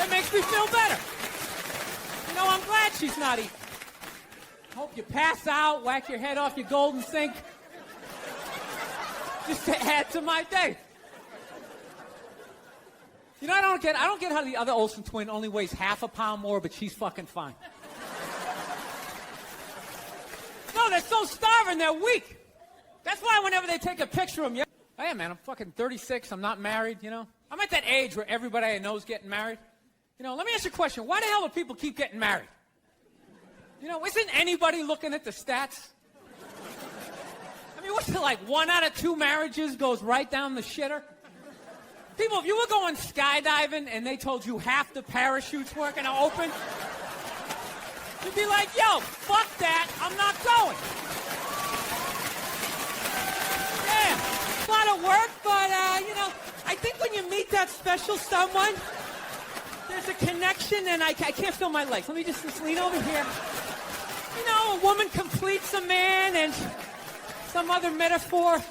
That makes me feel better. You know, I'm glad she's not eating. Hope you pass out, whack your head off your golden sink. Just to add to my day. You know, I don't get how the other Olsen twin only weighs half a pound more, but she's fucking fine. No, they're so starving, they're weak. That's why whenever they take a picture of them, hey man, I'm fucking 36, I'm not married, you know? I'm at that age where everybody I know is getting married. You know, let me ask you a question. Why the hell do people keep getting married? You know, isn't anybody looking at the stats? I mean, what's it like? 1 out of 2 marriages goes right down the shitter? People, if you were going skydiving and they told you half the parachutes weren't going to open, you'd be like, yo, fuck that, I'm not going. Yeah, a lot of work, but, you know, I think when you meet that special someone, there's a connection, and I can't feel my legs. Let me just lean over here. You know, a woman completes a man, and some other metaphor.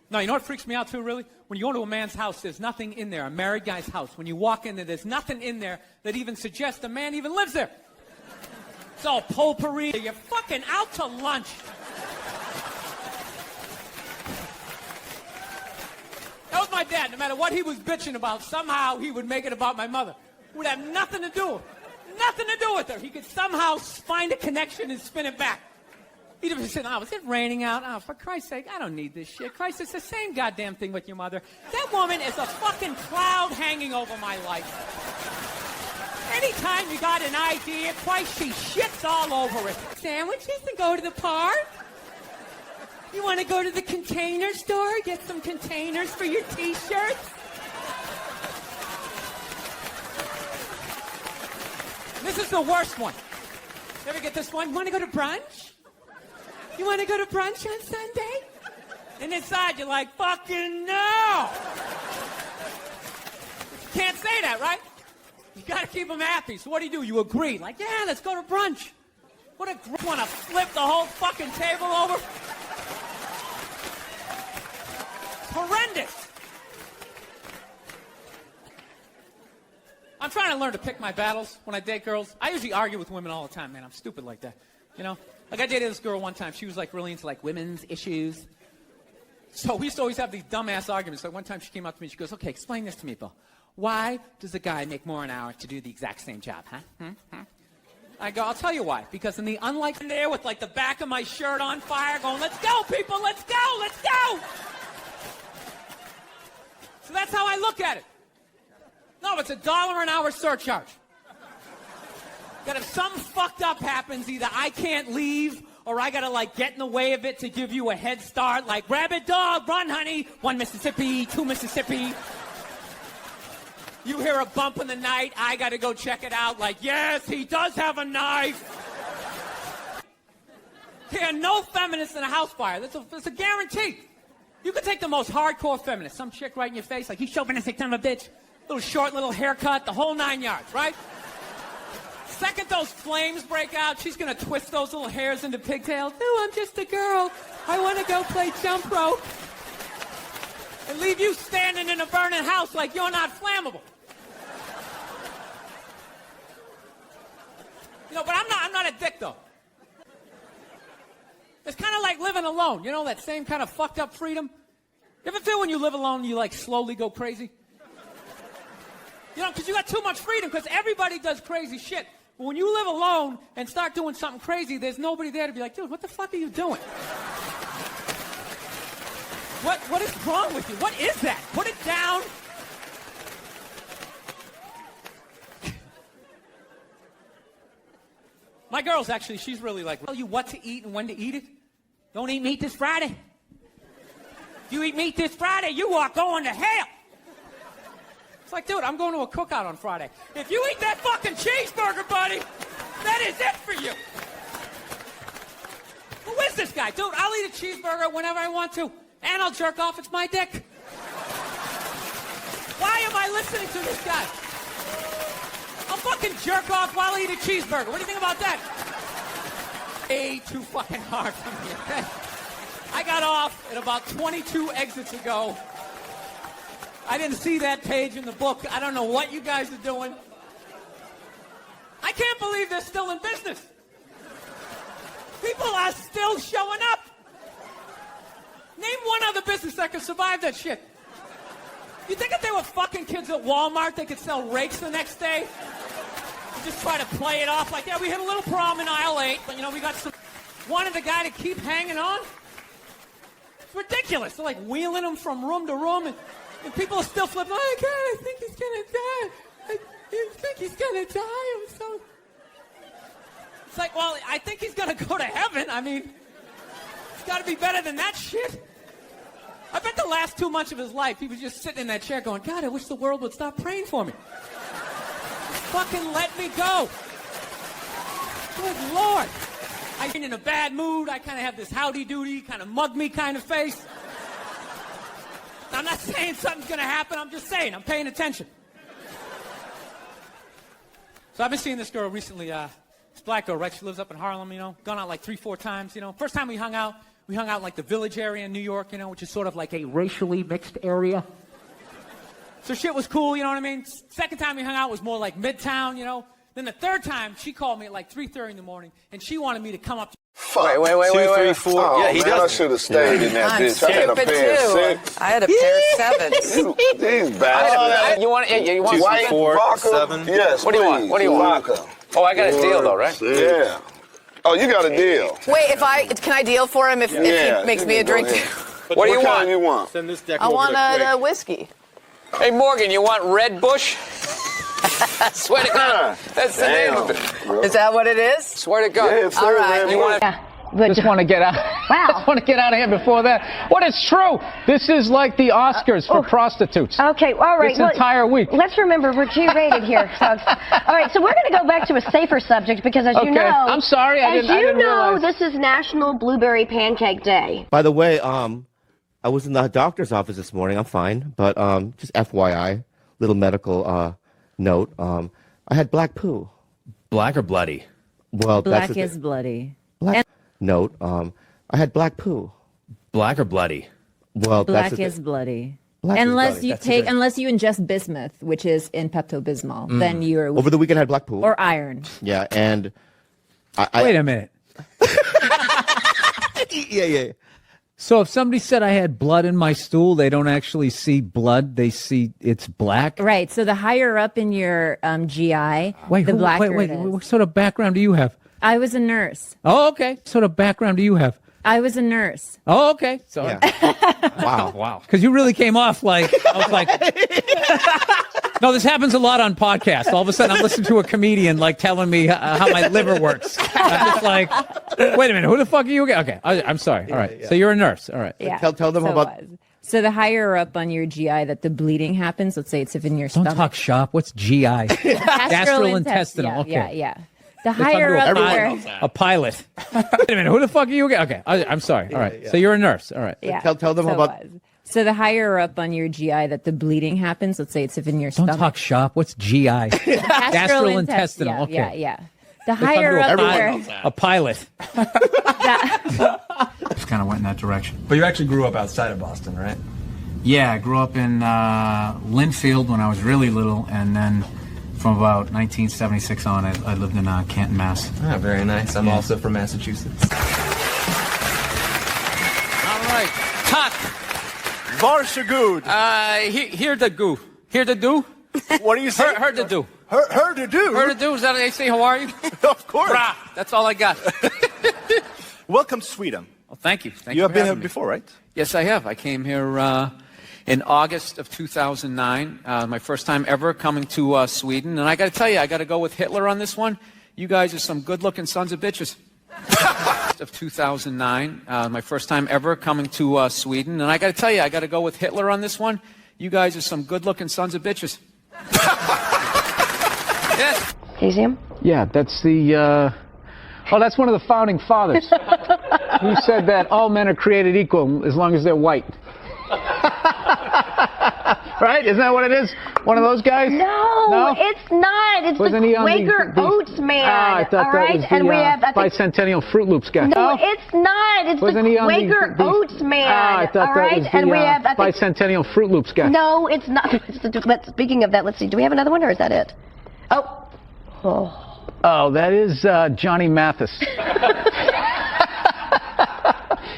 No, you know what freaks me out too, really? When you go to a man's house, there's nothing in there, a married guy's house. When you walk in there, there's nothing in there that even suggests a man even lives there. It's all potpourri. You're fucking out to lunch. That was my dad. No matter what he was bitching about, somehow he would make it about my mother. It would have nothing to do with her. He could somehow find a connection and spin it back. He'd have said, oh, is it raining out? Oh, for Christ's sake, I don't need this shit. Christ, it's the same goddamn thing with your mother. That woman is a fucking cloud hanging over my life. Anytime you got an idea, Christ, she shits all over it. Sandwiches and go to the park? You want to go to the container store, get some containers for your T-shirts? This is the worst one. You ever get this one? You want to go to brunch? You want to go to brunch on Sunday? And inside you're like, fucking no! You can't say that, right? You gotta keep them happy. So what do? You agree. Like, yeah, let's go to brunch. What a group. Want to flip the whole fucking table over? Horrendous. I'm trying to learn to pick my battles when I date girls. I usually argue with women all the time, man. I'm stupid like that, you know? Like, I dated this girl one time. She was, like, really into, like, women's issues. So we used to always have these dumbass arguments. So one time she came up to me and she goes, okay, explain this to me, Bill. Why does a guy make more an hour to do the exact same job, huh? I go, I'll tell you why. Because in the unlikely there with, like, the back of my shirt on fire going, let's go, people, let's go, let's go! So that's how I look at it. No, it's $1 an hour surcharge. That if something fucked up happens, either I can't leave or I gotta, like, get in the way of it to give you a head start, like, rabid dog, run, honey, 1 Mississippi, 2 Mississippi. You hear a bump in the night, I gotta go check it out, like, yes, he does have a knife. Yeah, no feminists in a house fire. That's a guarantee. You could take the most hardcore feminist, some chick right in your face, like, you chauvinistic son of a bitch, little short, little haircut, the whole 9 yards, right? Second those flames break out, she's gonna twist those little hairs into pigtails. No, I'm just a girl. I want to go play jump rope. And leave you standing in a burning house like you're not flammable. You know, but I'm not a dick, though. It's kind of like living alone. You know, that same kind of fucked up freedom? You ever feel when you live alone, you, like, slowly go crazy? You know, because you got too much freedom, because everybody does crazy shit. But when you live alone and start doing something crazy, there's nobody there to be like, dude, what the fuck are you doing? What is wrong with you? What is that? Put it down. My girl's actually, she's really like, tell you what to eat and when to eat it. Don't eat meat this Friday. If you eat meat this Friday, you are going to hell. It's like, dude, I'm going to a cookout on Friday. If you eat that fucking cheeseburger, buddy, that is it for you. Who is this guy? Dude, I'll eat a cheeseburger whenever I want to, and I'll jerk off. It's my dick. Why am I listening to this guy? I'll fucking jerk off while I eat a cheeseburger. What do you think about that? Way too fucking hard for me, okay? I got off at about 22 exits ago. I didn't see that page in the book. I don't know what you guys are doing. I can't believe they're still in business. People are still showing up. Name one other business that could survive that shit. You think if they were fucking kids at Walmart, they could sell rakes the next day? You just try to play it off like, yeah, we hit a little prom in aisle 8, but, you know, we got some... Wanted the guy to keep hanging on? It's ridiculous. They're like wheeling him from room to room, and people are still flipping. Oh, God, I think he's going to die. I think he's going to die. I'm so... It's like, well, I think he's going to go to heaven. I mean, it's got to be better than that shit. I bet the last 2 months of his life, he was just sitting in that chair going, God, I wish the world would stop praying for me. Just fucking let me go. Good Lord. I've been in a bad mood. I kind of have this howdy-doody, kind of mug-me kind of face. I'm not saying something's going to happen. I'm just saying. I'm paying attention. So I've been seeing this girl recently. This black girl, right? She lives up in Harlem, you know. Gone out like 3-4 times, you know. First time we hung out like the Village area in New York, you know, which is sort of like a racially mixed area. So shit was cool, you know what I mean? Second time we hung out was more like Midtown, you know. Then the third time, she called me at like 3:30 in the morning, and she wanted me to come up to... Wait. 2, 3, 4. Oh, yeah, he man, does. I should have stayed in that bitch. I had a pair of 6. I had a pair of 7s. These bastards. You want 2, White 4, vodka? 7. Yes, What do you want? please. What do you want? Vodka. Oh, I got a deal though, right? Yeah. Oh, you got a deal. Wait, can I deal for him if he makes me a drink? What do you What want? kind you want? Send this deck I over want to Craig. a whiskey. Hey, Morgan, you want Red Bush? Swear to God, that's the name of it. Is that what it is? Swear to God. Yeah, it's All right. You want But just want to get out. Wow. Just want to get out of here before that. What is true? This is like the Oscars for prostitutes. Okay, all right. This entire week. Let's remember we're G-rated here, folks. All right, so we're going to go back to a safer subject because, as you know, I'm sorry, I didn't realize. this is National Blueberry Pancake Day. By the way, I was in the doctor's office this morning. I'm fine, but just FYI, little medical note. I had black poo. Black or bloody? Well, Black that's the is thing. bloody. Black note. I had black poo. Black or bloody? Well, Black that's the is thing. bloody. Black is Unless bloody. you That's the thing. unless you ingest bismuth, which is in Pepto-Bismol, then you're Over the weekend, I had black poo. or iron. Yeah, and Wait a minute. yeah. So if somebody said I had blood in my stool, they don't actually see blood; they see it's black. Right. So the higher up in your GI, Wait, the blacker it is. What sort of background do you have? I was a nurse. Oh, okay. What sort of background do you have? I was a nurse. Oh, okay. So, wow. Because you really came off like, I was like, no, this happens a lot on podcasts. All of a sudden I'm listening to a comedian like telling me how my liver works. I'm just like, wait a minute, who the fuck are you again? Okay, I'm sorry. All right. So you're a nurse. All right. Yeah. Tell them so about. So the higher up on your GI that the bleeding happens, let's say it's in your Don't stomach. talk shop. What's GI? Gastrointestinal. Okay. Yeah. The higher up there. A pilot. Wait a minute, who the fuck are you again? Okay, I'm sorry. All right. So you're a nurse. All right. Yeah. Tell them about. So the higher up on your GI that the bleeding happens, let's say it's in your Don't stomach. talk shop. What's GI? Gastrointestinal. Okay. Yeah. The higher up there. A pilot. Just kind of went in that direction. But you actually grew up outside of Boston, right? Yeah, I grew up in Linfield when I was really little, and then from about 1976 on, I lived in Canton, Mass. Ah, very nice. I'm also from Massachusetts. All right, cut. Varsågod. Here the goo. Here the do. What do you say? Heard the do. Heard to do. Heard the do. Is that how they say? How are you? Of course. Brah. That's all I got. Welcome to Sweden. Well, thank you. Thank You have for been here having me. before, right? Yes, I have. I came here in August of 2009. My first time ever coming to Sweden. And I got to tell you, I got to go with Hitler on this one. You guys are some good-looking sons of bitches. Of 2009. My first time ever coming to Sweden. And I got to tell you, I got to go with Hitler on this one. You guys are some good-looking sons of bitches. Yes. Do you see him? Yeah, that's the. That's one of the founding fathers. Who said that all men are created equal as long as they're white. Right? Isn't that what it is? One of those guys? No, it's not. It's Wasn't the he on Quaker Oats man. I thought all that right? was the And we have, I think, Bicentennial Fruit Loops guy. No, it's not. It's Wasn't the he on Quaker Oats man. I thought all that right? was the And we have, I think, Bicentennial Fruit Loops guy. no, it's not. Speaking of that, let's see. Do we have another one, or is that it? Oh, that is Johnny Mathis.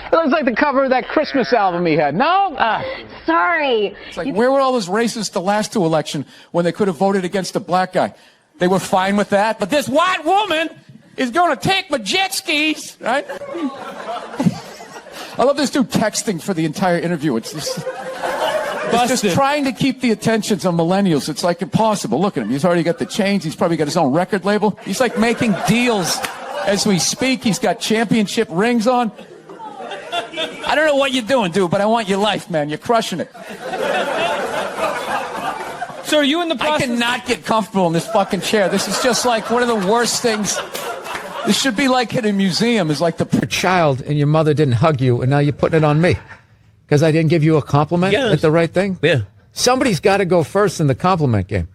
It looks like the cover of that Christmas album he had. No? Sorry. It's like, where were all those racists the last two election when they could have voted against a black guy? They were fine with that. But this white woman is going to take my jet skis, right? I love this dude texting for the entire interview. It's just trying to keep the attentions on millennials. It's like impossible. Look at him. He's already got the chains. He's probably got his own record label. He's like making deals as we speak. He's got championship rings on. I don't know what you're doing, dude, but I want your life, man. You're crushing it. So are you in the process? I cannot get comfortable in this fucking chair. This is just like one of the worst things. This should be like in a museum. Is like the child and your mother didn't hug you, and now you're putting it on me because I didn't give you a compliment at the right thing. Yeah. Somebody's got to go first in the compliment game.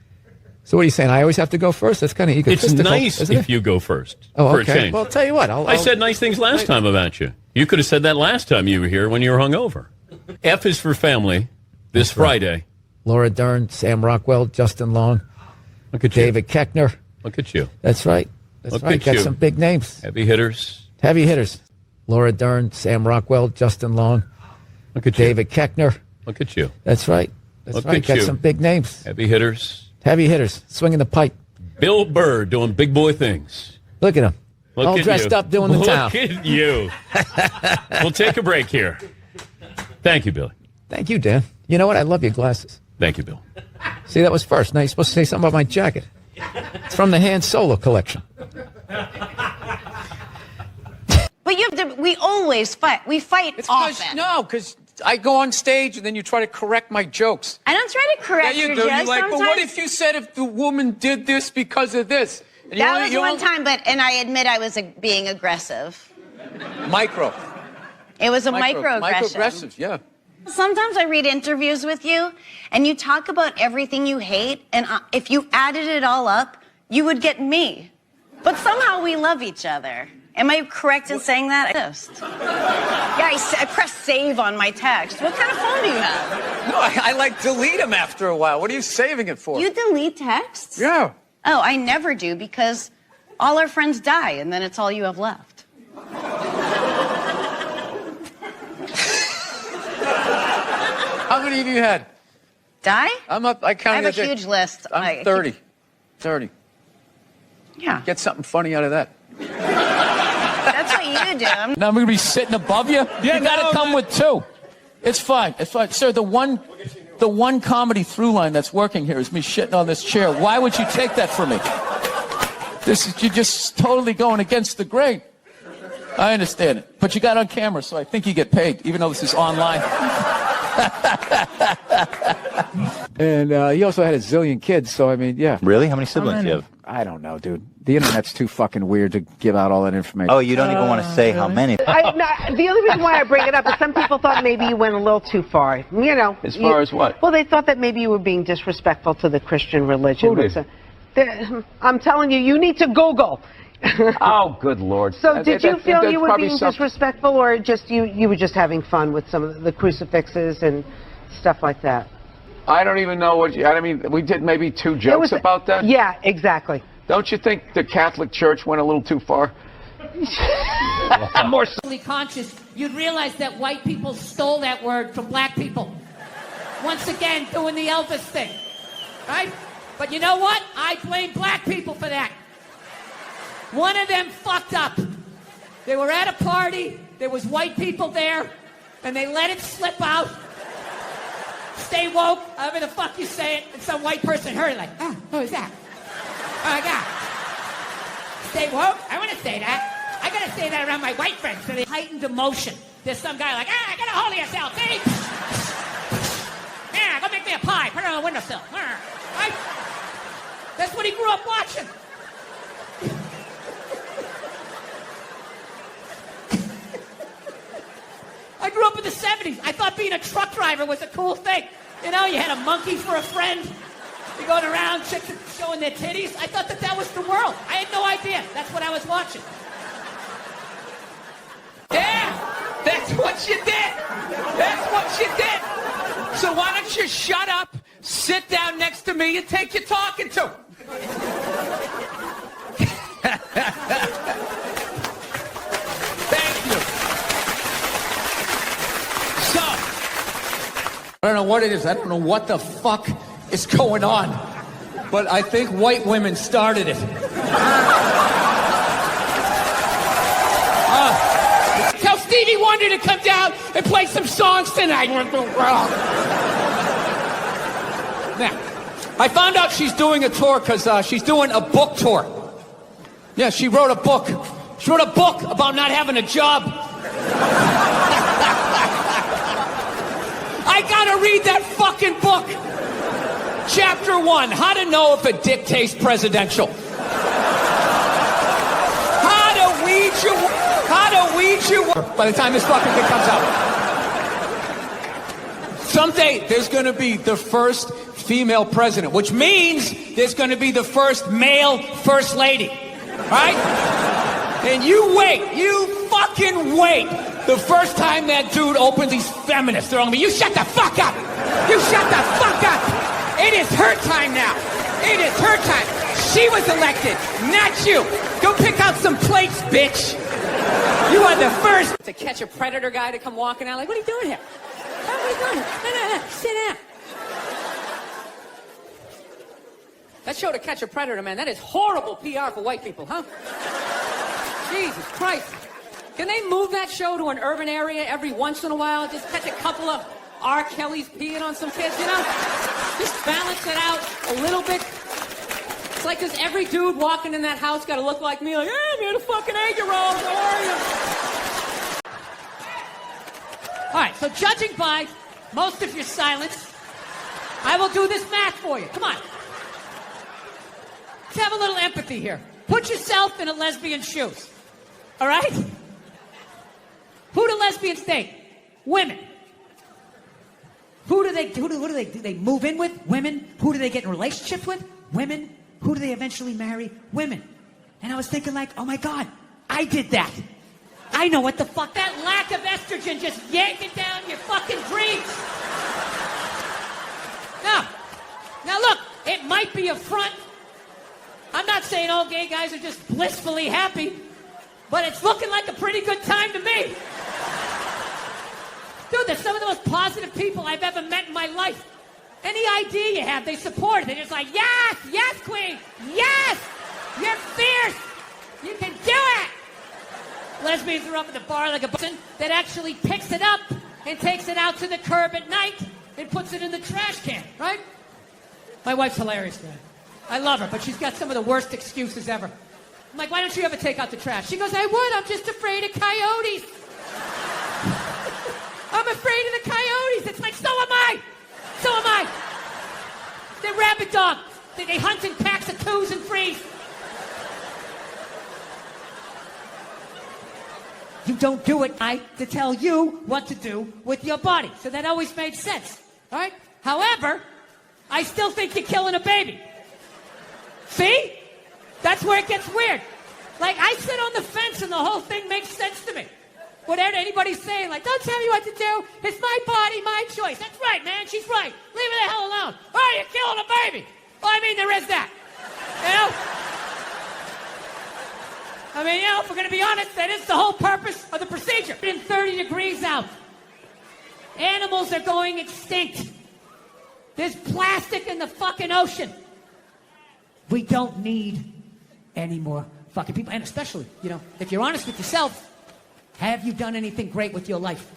So what are you saying? I always have to go first? That's kind of egotistical. It's nice isn't if it? you go first. Oh, for okay. a change. Well, I'll tell you what. I said nice things last time about you. You could have said that last time you were here when you were hungover. F is for family this Friday. Laura Dern, Sam Rockwell, Justin Long. Look at you. David Koechner. Look at you. That's right. That's Look right. at Got you. some big names. Heavy hitters. Heavy hitters. Laura Dern, Sam Rockwell, Justin Long. Look at you. David Koechner. Look at you. That's right. That's Look right. at Got you. some big names. Heavy hitters. Heavy hitters. Swinging the pipe. Bill Burr doing big boy things. Look at him. Look all at dressed you. up doing the town. Look at you. We'll take a break here. Thank you, Billy. Thank you, Dan. You know what? I love your glasses. Thank you, Bill. See, that was first. Now you're supposed to say something about my jacket. It's from the Han Solo collection. But you have to, we always fight. We fight often. No, because I go on stage and then you try to correct my jokes. I don't try to correct Yeah, you your do. jokes. You're like, but what Sometimes- if you said if the woman did this because of this? And That was one time, and I admit I was being aggressive. Micro. It was a microaggression. Microaggressive, yeah. Sometimes I read interviews with you, and you talk about everything you hate, and if you added it all up, you would get me. But somehow we love each other. Am I correct in saying that? Yeah, I press save on my text. What kind of phone do you have? No, I like delete them after a while. What are you saving it for? You delete texts? Yeah. Oh, I never do because all our friends die, and then it's all you have left. How many of you had? Die? I'm up. I counted. I have a huge list. I'm 30. 30. Yeah. Get something funny out of that. That's what you do. Now I'm going to be sitting above you? Yeah, you got to come with two. It's fine. It's fine. Sir, the one comedy through line that's working here is me shitting on this chair. Why would you take that from me? You're just totally going against the grain. I understand it. But you got on camera, so I think you get paid, even though this is online. And he also had a zillion kids, so I mean, yeah. Really? How many siblings do you have? I don't know, dude. The internet's too fucking weird to give out all that information. Oh, you don't even want to say how many. The only reason why I bring it up is some people thought maybe you went a little too far. You know. As far as what? Well, they thought that maybe you were being disrespectful to the Christian religion. Who did? I'm telling you, you need to Google. Oh, good Lord. So did you feel that's you were probably being some- disrespectful, or just you were just having fun with some of the crucifixes and stuff like that? I don't even know what I mean, we did maybe two jokes about that. Yeah, exactly. Don't you think the Catholic Church went a little too far? More conscious, you'd realize that white people stole that word from black people. Once again, doing the Elvis thing, right? But you know what? I blame black people for that. One of them fucked up. They were at a party, there was white people there, and they let it slip out. Stay woke, however the fuck you say it, and some white person heard it like, oh, who is that? Oh my God. Stay woke? I want to say that. I got to say that around my white friends. So they heightened emotion. There's some guy like, get a hold of yourself, see? Yeah, go make me a pie. Put it on the windowsill. Right? That's what he grew up watching. I grew up in the 70s. I thought being a truck driver was a cool thing. You know, you had a monkey for a friend. You're going around, chicks are showing their titties. I thought that was the world. I had no idea. That's what I was watching. Yeah, that's what you did. That's what you did. So why don't you shut up, sit down next to me, and take your talking to. Thank you. So, I don't know what it is. I don't know what the fuck is going on. But I think white women started it. Tell Stevie Wonder to come down and play some songs tonight. Now, I found out she's doing a tour because she's doing a book tour. Yeah, she wrote a book. She wrote a book about not having a job. I gotta read that fucking book. Chapter 1, how to know if a dick tastes presidential. How to weed you by the time this fucking thing comes out. Someday there's gonna be the first female president, which means there's gonna be the first male first lady. Right? And you wait, you fucking wait. The first time that dude opens these feminists, they're on me, you shut the fuck up! You shut the fuck up! It is her time now. It is her time. She was elected, not you. Go pick out some plates, bitch. You are the first to catch a predator guy to come walking out like, what are you doing here? What are you doing here? No, sit down. That show To Catch a Predator, man, that is horrible PR for white people, huh? Jesus Christ. Can they move that show to an urban area every once in a while? Just catch a couple of R. Kelly's peeing on some kids, you know? Just balance it out a little bit. It's like, does every dude walking in that house got to look like me? Like, hey, I'm here to fucking 8-year-old. How are you? All right, so judging by most of your silence, I will do this math for you. Come on. Let's have a little empathy here. Put yourself in a lesbian's shoes. All right? Who do lesbians date? Women. Who do they move in with? Women. Who do they get in relationships with? Women. Who do they eventually marry? Women. And I was thinking like, oh my God, I did that. I know what the fuck. That lack of estrogen just yanking down your fucking dreams. Now look, it might be a front. I'm not saying all gay guys are just blissfully happy, but it's looking like a pretty good time to me. Dude, they're some of the most positive people I've ever met in my life. Any idea you have, they support it. They're just like, yes, yes, queen, yes, you're fierce, you can do it. Lesbians are up at the bar like a person that actually picks it up and takes it out to the curb at night and puts it in the trash can, right? My wife's hilarious, man. I love her, but she's got some of the worst excuses ever. I'm like, why don't you ever take out the trash? She goes, I would, I'm just afraid of coyotes. I'm afraid of the coyotes. It's like, so am I. So am I. They're rabid dogs. They hunt in packs of 2s and 3s. You don't do it, to tell you what to do with your body. So that always made sense, all right? However, I still think you're killing a baby. See? That's where it gets weird. Like, I sit on the fence and the whole thing makes sense to me. Whatever anybody's saying, like, don't tell me what to do. It's my body, my choice. That's right, man. She's right. Leave her the hell alone. Oh, you're killing a baby. Well, I mean, there is that. You know? I mean, you know, if we're going to be honest, that is the whole purpose of the procedure. It's 30 degrees out. Animals are going extinct. There's plastic in the fucking ocean. We don't need any more fucking people. And especially, you know, if you're honest with yourself, have you done anything great with your life?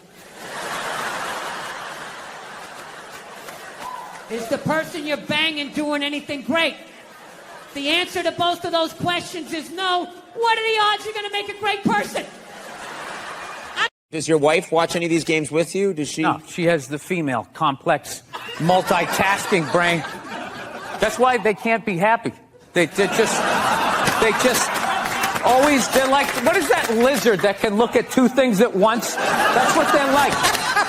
Is the person you're banging doing anything great? The answer to both of those questions is no. What are the odds you're going to make a great person? Does your wife watch any of these games with you? Does she? No, she has the female, complex, multitasking brain. That's why they can't be happy. They just always, they're like, what is that lizard that can look at 2 things at once? That's what they're like.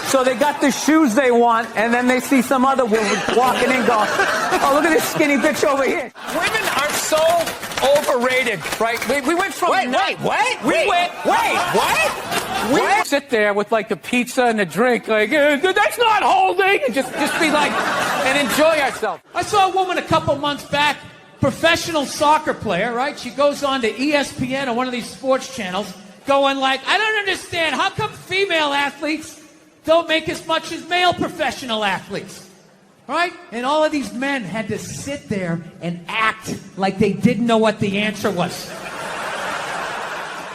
So they got the shoes they want, and then they see some other woman walking in going, oh, look at this skinny bitch over here. Women are so overrated, right? We went from... We sit there with, like, the pizza and the drink, like, that's not holding, and just be like, and enjoy ourselves. I saw a woman a couple months back, professional soccer player, right? She goes on to ESPN or one of these sports channels, going like, I don't understand, how come female athletes don't make as much as male professional athletes, right? And all of these men had to sit there and act like they didn't know what the answer was.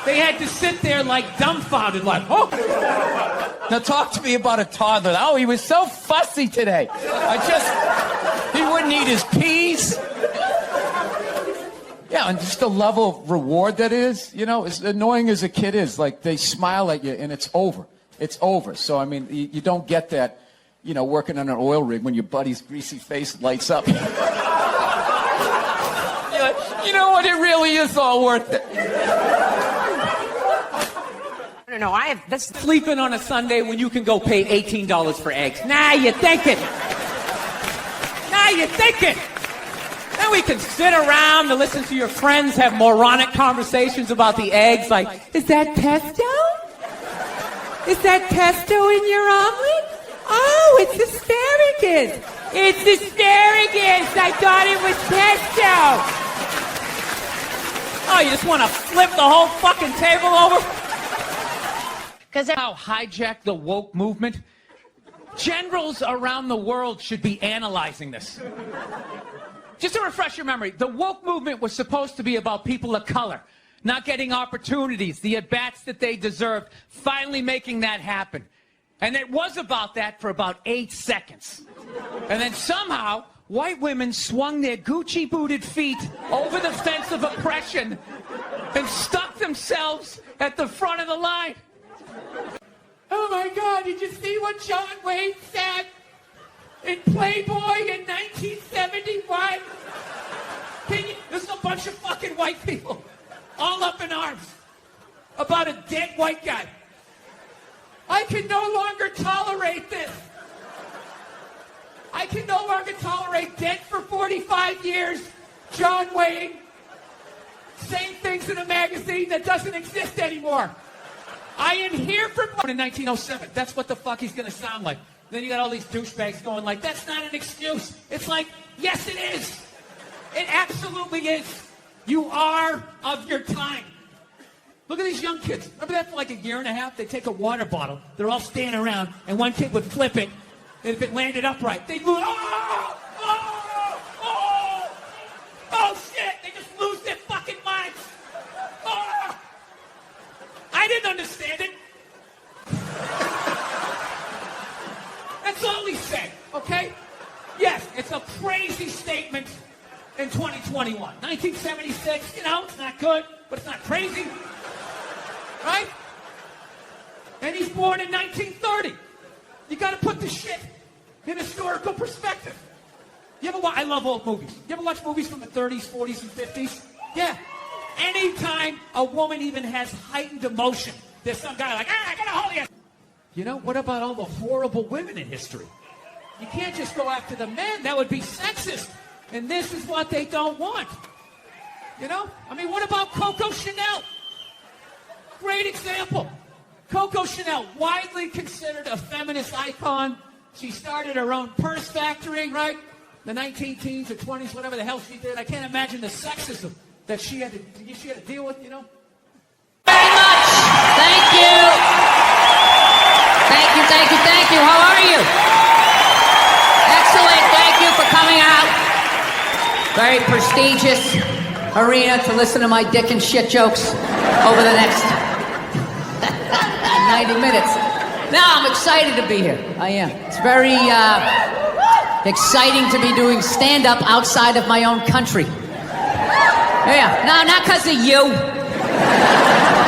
They had to sit there like dumbfounded, like, oh. Now talk to me about a toddler. Oh, he was so fussy today. He wouldn't eat his peas. Yeah, and just the level of reward that is, you know, as annoying as a kid is, like they smile at you and it's over. It's over. So, I mean, you don't get that, you know, working on an oil rig when your buddy's greasy face lights up. You're like, you know what? It really is all worth it. No, I have this. Sleeping on a Sunday when you can go pay $18 for eggs. Nah, you're thinking. Then we can sit around and listen to your friends have moronic conversations about the eggs, like, is that pesto? Is that pesto in your omelet? Oh, it's asparagus. It's asparagus. I thought it was pesto. Oh, you just want to flip the whole fucking table over? Because how hijack the woke movement? Generals around the world should be analyzing this. Just to refresh your memory, the woke movement was supposed to be about people of color not getting opportunities, the at-bats that they deserved, finally making that happen. And it was about that for about 8 seconds. And then somehow, white women swung their Gucci-booted feet over the fence of oppression and stuck themselves at the front of the line. Oh my God, did you see what John Wayne said in Playboy in 1971? There's a bunch of fucking white people all up in arms about a dead white guy. I can no longer tolerate this. I can no longer tolerate dead for 45 years, John Wayne, saying things in a magazine that doesn't exist anymore. I am here for... In 1907, that's what the fuck he's going to sound like. Then you got all these douchebags going like, that's not an excuse. It's like, yes it is. It absolutely is. You are of your time. Look at these young kids. Remember that for like a year and a half? They take a water bottle. They're all standing around, and one kid would flip it, and if it landed upright, they'd lose. Oh, shit! They just lose their fucking minds. Oh. I didn't understand it. That's all he said, okay? Yes, it's a crazy statement in 2021. 1976, you know, it's not good, but it's not crazy. Right? And he's born in 1930. You got to put the shit in historical perspective. You ever watch? I love old movies. You ever watch movies from the 30s, 40s, and 50s? Yeah. Anytime a woman even has heightened emotion, there's some guy like, I got a hold of you. You know, what about all the horrible women in history? You can't just go after the men. That would be sexist. And this is what they don't want. You know? I mean, what about Coco Chanel? Great example. Coco Chanel, widely considered a feminist icon. She started her own purse factory, right? The 19-teens or 20s, whatever the hell she did. I can't imagine the sexism that she had to deal with, you know? Very much. Thank you. Thank you, thank you, thank you. How are you? Excellent. Thank you for coming out. Very prestigious arena to listen to my dick and shit jokes over the next 90 minutes. Now I'm excited to be here. I am. It's very exciting to be doing stand-up outside of my own country. Yeah, no, not because of you.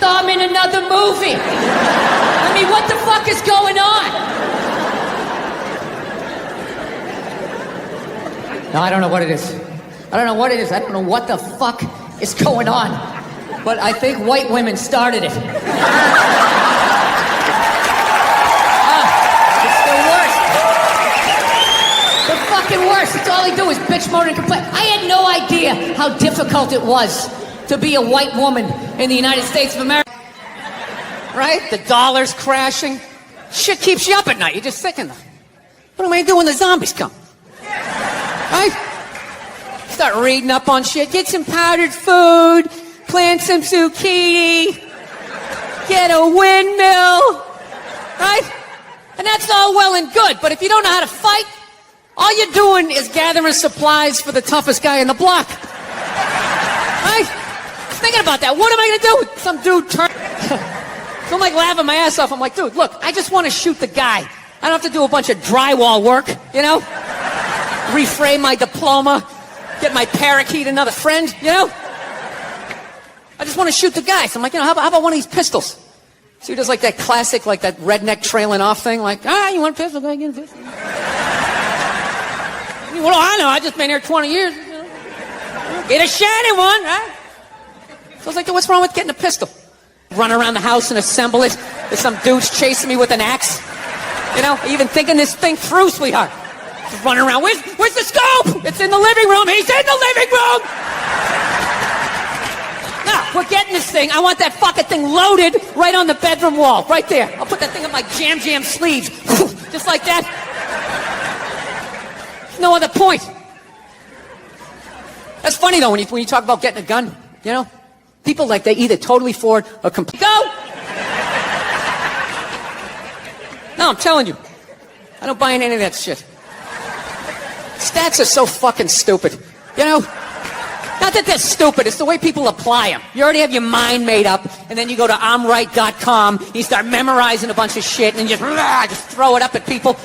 I'm in another movie. I mean, what the fuck is going on? No, I don't know what it is. I don't know what it is. I don't know what the fuck is going on. But I think white women started it. all he do is bitch, moan, and complain. I had no idea how difficult it was to be a white woman in the United States of America. Right? The dollar's crashing. Shit keeps you up at night. You're just thinking, what am I going to do when the zombies come? Right? Start reading up on shit. Get some powdered food. Plant some zucchini. Get a windmill. Right? And that's all well and good. But if you don't know how to fight, all you're doing is gathering supplies for the toughest guy in the block. Right? Thinking about that. What am I going to do? Some dude turn. So I'm like laughing my ass off. I'm like, dude, look, I just want to shoot the guy. I don't have to do a bunch of drywall work, you know? Reframe my diploma. Get my parakeet another friend, you know? I just want to shoot the guy. So I'm like, you know, how about one of these pistols? So he does like that classic, like that redneck trailing off thing. Like, you want a pistol? Go get a pistol. Well, I know. I just been here 20 years. You know? Get a shiny one, right? So I was like, what's wrong with getting a pistol? Run around the house and assemble it. There's some dudes chasing me with an axe. You know, even thinking this thing through, sweetheart. Just running around. Where's the scope? It's in the living room. He's in the living room. Now, we're getting this thing. I want that fucking thing loaded right on the bedroom wall. Right there. I'll put that thing up my jam sleeves. Just like that. No other point. That's funny, though, when you talk about getting a gun, you know? People like they either totally forward or complete. Go! No, I'm telling you. I don't buy into any of that shit. Stats are so fucking stupid. You know? Not that they're stupid, it's the way people apply them. You already have your mind made up, and then you go to I'mRight.com, you start memorizing a bunch of shit, and just throw it up at people.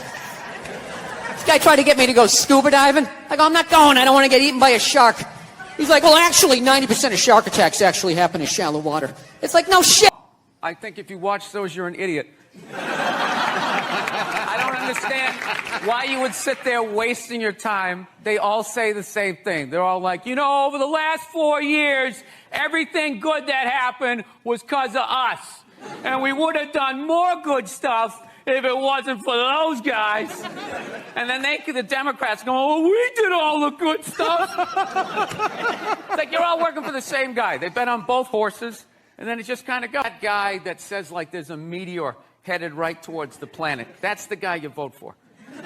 This guy tried to get me to go scuba diving. I go, I'm not going, I don't want to get eaten by a shark. He's like, well, actually, 90% of shark attacks actually happen in shallow water. It's like, no shit. I think if you watch those, you're an idiot. I don't understand why you would sit there wasting your time. They all say the same thing. They're all like, you know, over the last 4 years, everything good that happened was because of us. And we would have done more good stuff if it wasn't for those guys. And then the Democrats go, oh, we did all the good stuff. It's like you're all working for the same guy. They bet on both horses, and then it just kind of goes. That guy that says, like, there's a meteor headed right towards the planet, that's the guy you vote for. You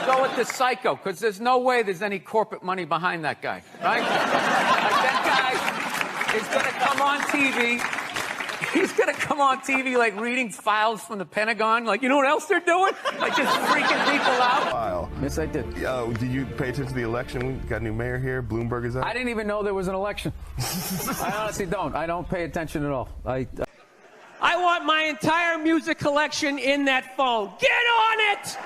go with the psycho, because there's no way there's any corporate money behind that guy, right? Like, that guy is going to come on TV. He's going to come on TV, like, reading files from the Pentagon. Like, you know what else they're doing? Like, just freaking people out. Wow. Yes, I did. Did you pay attention to the election? We got a new mayor here. Bloomberg is up. I didn't even know there was an election. I honestly don't. I don't pay attention at all. I want my entire music collection in that phone. Get on it!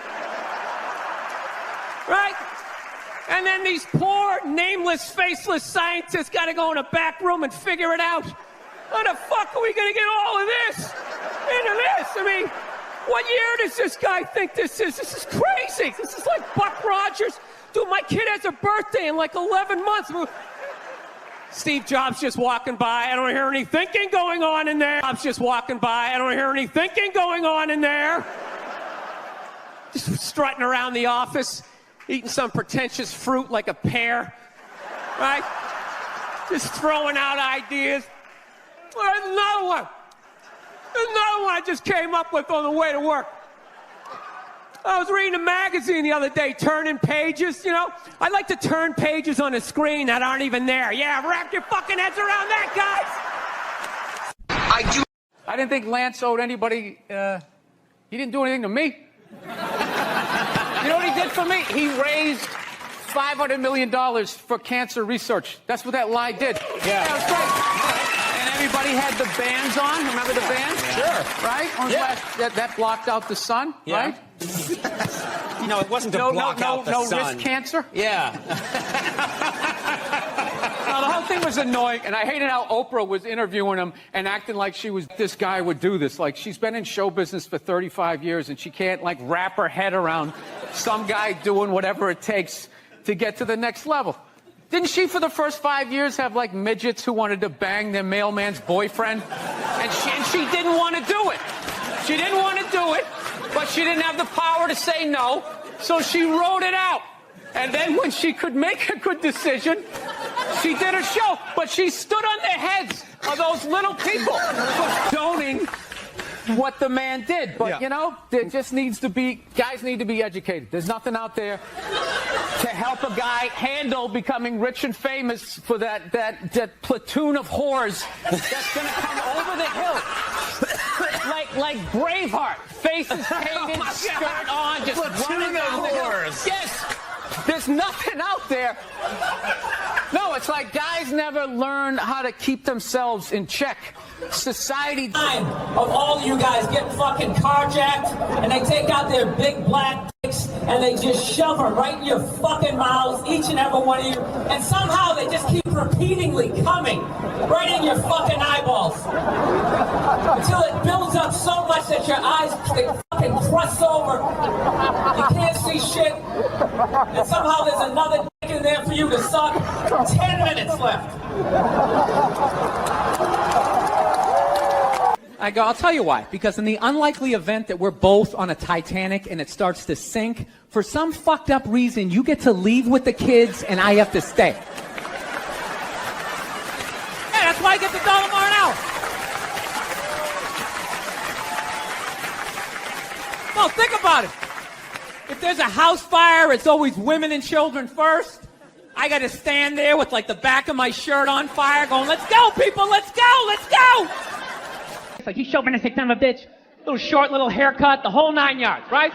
Right? And then these poor, nameless, faceless scientists got to go in a back room and figure it out. How the fuck are we going to get all of this into this? I mean, what year does this guy think this is? This is crazy. This is like Buck Rogers. Dude, my kid has a birthday in like 11 months. Steve Jobs just walking by. I don't hear any thinking going on in there. Jobs just walking by. I don't hear any thinking going on in there. Just strutting around the office, eating some pretentious fruit like a pear. Right? Just throwing out ideas. There's another one. There's another one I just came up with on the way to work. I was reading a magazine the other day, turning pages, you know. I like to turn pages on a screen that aren't even there. Yeah, wrap your fucking heads around that, guys. I didn't think Lance owed anybody, he didn't do anything to me. You know what he did for me? He raised $500 million for cancer research. That's what that lie did. Yeah, that was great. Everybody had the bands on. Remember the bands? Sure. Right? Yeah. That blocked out the sun, right? No, it wasn't to block out the sun. No risk cancer? Yeah. No, the whole thing was annoying, and I hated how Oprah was interviewing him and acting like this guy would do this. Like, she's been in show business for 35 years, and she can't, like, wrap her head around some guy doing whatever it takes to get to the next level. Didn't she, for the first 5 years, have, like, midgets who wanted to bang their mailman's boyfriend? And she didn't want to do it. She didn't want to do it, but she didn't have the power to say no, so she wrote it out. And then when she could make a good decision, she did a show. But she stood on the heads of those little people for condoning what the man did. But, you know, there just needs to be, guys need to be educated. There's nothing out there to help a guy handle becoming rich and famous for that platoon of whores that's going to come over the hill. Like Braveheart, faces painted, skirt on, just running down the hill. Yes, there's nothing out there. No, it's like guys never learn how to keep themselves in check. Society of all of you guys get fucking carjacked and they take out their big black dicks and they just shove them right in your fucking mouths, each and every one of you, and somehow they just keep repeatedly coming right in your fucking eyeballs until it builds up so much that your eyes, they fucking crust over, you can't see shit, and somehow there's another dick in there for you to suck. 10 minutes left. I'll tell you why. Because in the unlikely event that we're both on a Titanic and it starts to sink, for some fucked up reason, you get to leave with the kids and I have to stay. Yeah, that's why I get the $1 more an hour. No, think about it. If there's a house fire, it's always women and children first. I got to stand there with like the back of my shirt on fire going, let's go, people, let's go, let's go. It's like, you chauvinistic son of a bitch. Little short, little haircut, the whole 9 yards, right?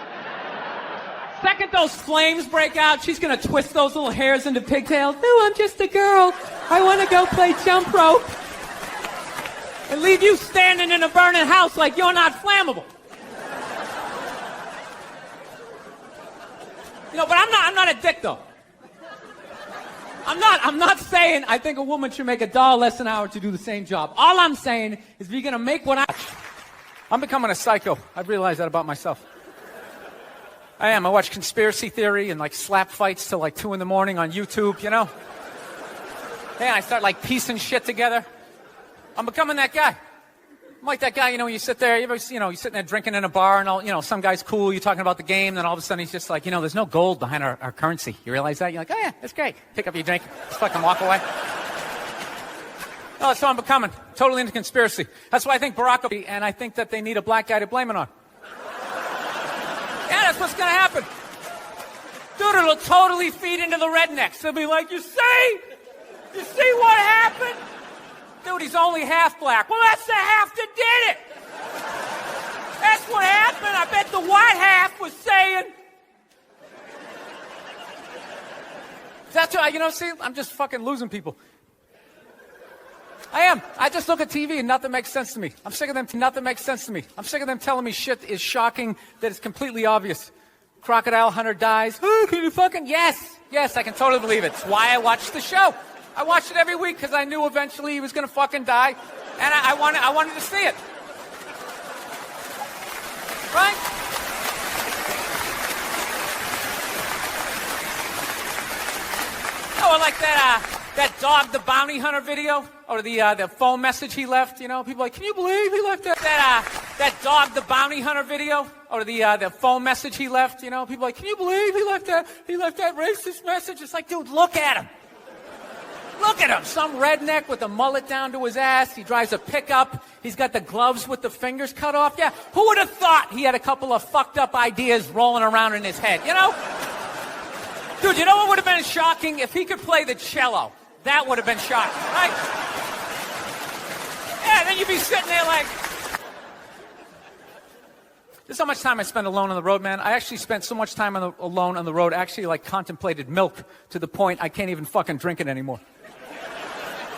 Second those flames break out, she's going to twist those little hairs into pigtails. No, I'm just a girl. I want to go play jump rope. And leave you standing in a burning house like you're not flammable. You know, but I'm not a dick, though. I'm not saying I think a woman should make $1 less an hour to do the same job. All I'm saying is if you're going to make what I'm becoming a psycho. I've realized that about myself. I am. I watch conspiracy theory and like slap fights till like 2 in the morning on YouTube, you know? And I start like piecing shit together. I'm becoming that guy. I'm like that guy, you know, you sit there, you're sitting there drinking in a bar and all, you know, some guy's cool, you're talking about the game, then all of a sudden he's just like, you know, there's no gold behind our currency. You realize that? You're like, oh yeah, that's great. Pick up your drink, just fucking walk away. Oh, that's what I'm becoming. Totally into conspiracy. That's why I think Barack Obama, and I think that they need a black guy to blame it on. Yeah, that's what's gonna happen. Dude, it'll totally feed into the rednecks. They'll be like, you see what happened? Dude, he's only half black. Well, that's the half that did it. That's what happened. I bet the white half was saying. That's what, you know, see, I'm just fucking losing people. I am. I just look at TV and nothing makes sense to me. I'm sick of them. Nothing makes sense to me. I'm sick of them telling me shit is shocking that is completely obvious. Crocodile hunter dies. Oh, can you fucking? Yes, I can totally believe it. It's why I watch the show. I watched it every week because I knew eventually he was going to fucking die, and I wanted to see it. Right? Oh, I like that dog, the bounty hunter video, or the phone message he left. You know, people are like, can you believe he left that dog, the bounty hunter video, or the phone message he left. You know, people are like, can you believe he left that racist message? It's like, dude, look at him. Look at him, some redneck with a mullet down to his ass. He drives a pickup. He's got the gloves with the fingers cut off. Yeah, who would have thought he had a couple of fucked up ideas rolling around in his head, you know? Dude, you know what would have been shocking? If he could play the cello. That would have been shocking, right? Yeah, then you'd be sitting there like... This is how much time I spend alone on the road, man. I actually spent so much time alone on the road, actually like contemplated milk to the point I can't even fucking drink it anymore.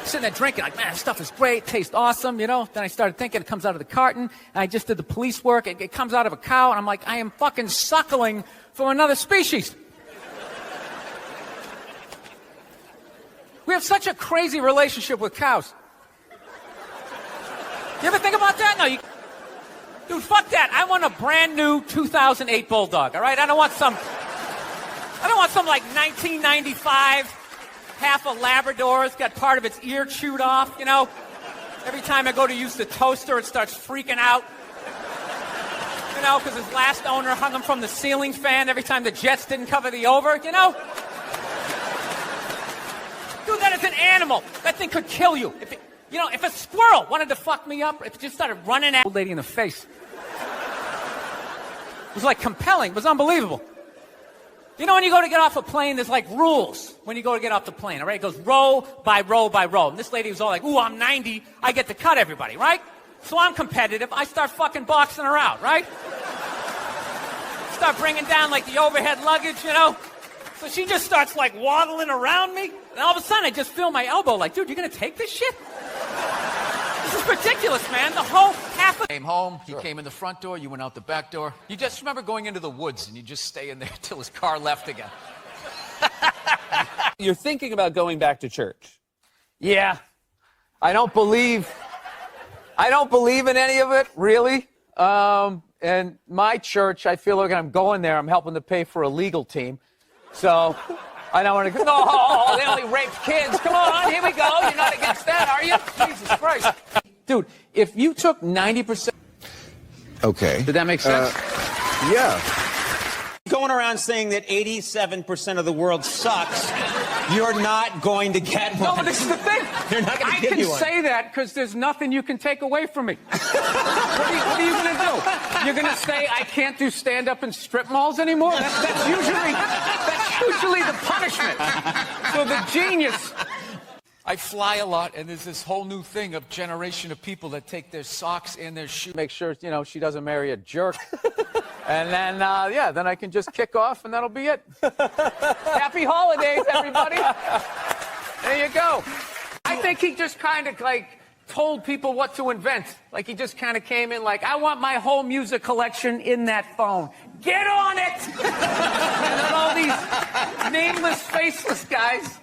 Sitting there drinking, like, man, this stuff is great, tastes awesome, you know? Then I started thinking it comes out of the carton, and I just did the police work, it comes out of a cow, and I'm like, I am fucking suckling from another species. We have such a crazy relationship with cows. You ever think about that? No, dude, fuck that. I want a brand new 2008 Bulldog, all right? I don't want some like 1995 half a Labrador. It's got part of its ear chewed off, you know? Every time I go to use the toaster, it starts freaking out. You know, because his last owner hung him from the ceiling fan every time the Jets didn't cover the over, you know? Dude, that is an animal. That thing could kill you. If a squirrel wanted to fuck me up, if it just started running at old lady in the face. It was like compelling. It was unbelievable. You know, when you go to get off a plane, there's like rules when you go to get off the plane, all right? It goes row by row by row. And this lady was all like, ooh, I'm 90. I get to cut everybody, right? So I'm competitive. I start fucking boxing her out, right? Start bringing down like the overhead luggage, you know? So she just starts like waddling around me. And all of a sudden I just feel my elbow like, dude, you're going to take this shit? This is ridiculous, man. The whole half of... Came home, he came in the front door, you went out the back door. You just remember going into the woods and you just stay in there till his car left again. You're thinking about going back to church. Yeah. I don't believe in any of it, really. And my church, I feel like I'm going there, I'm helping to pay for a legal team. So I don't want to go, no, they only raped kids. Come on, here we go. You're not against that, are you? Jesus Christ. Dude, if you took 90%... Okay. Did that make sense? Yeah. Going around saying that 87% of the world sucks, you're not going to get one. No, but this is the thing. They're not going to give you one. I can say that because there's nothing you can take away from me. What are you going to do? You're going to say I can't do stand-up in strip malls anymore? That's usually the punishment for the genius. I fly a lot, and there's this whole new thing of generation of people that take their socks and their shoes. Make sure, she doesn't marry a jerk. And then, then I can just kick off, and that'll be it. Happy holidays, everybody. There you go. I think he just kind of told people what to invent. Like he just kind of came in like, I want my whole music collection in that phone. Get on it! And then all these nameless, faceless guys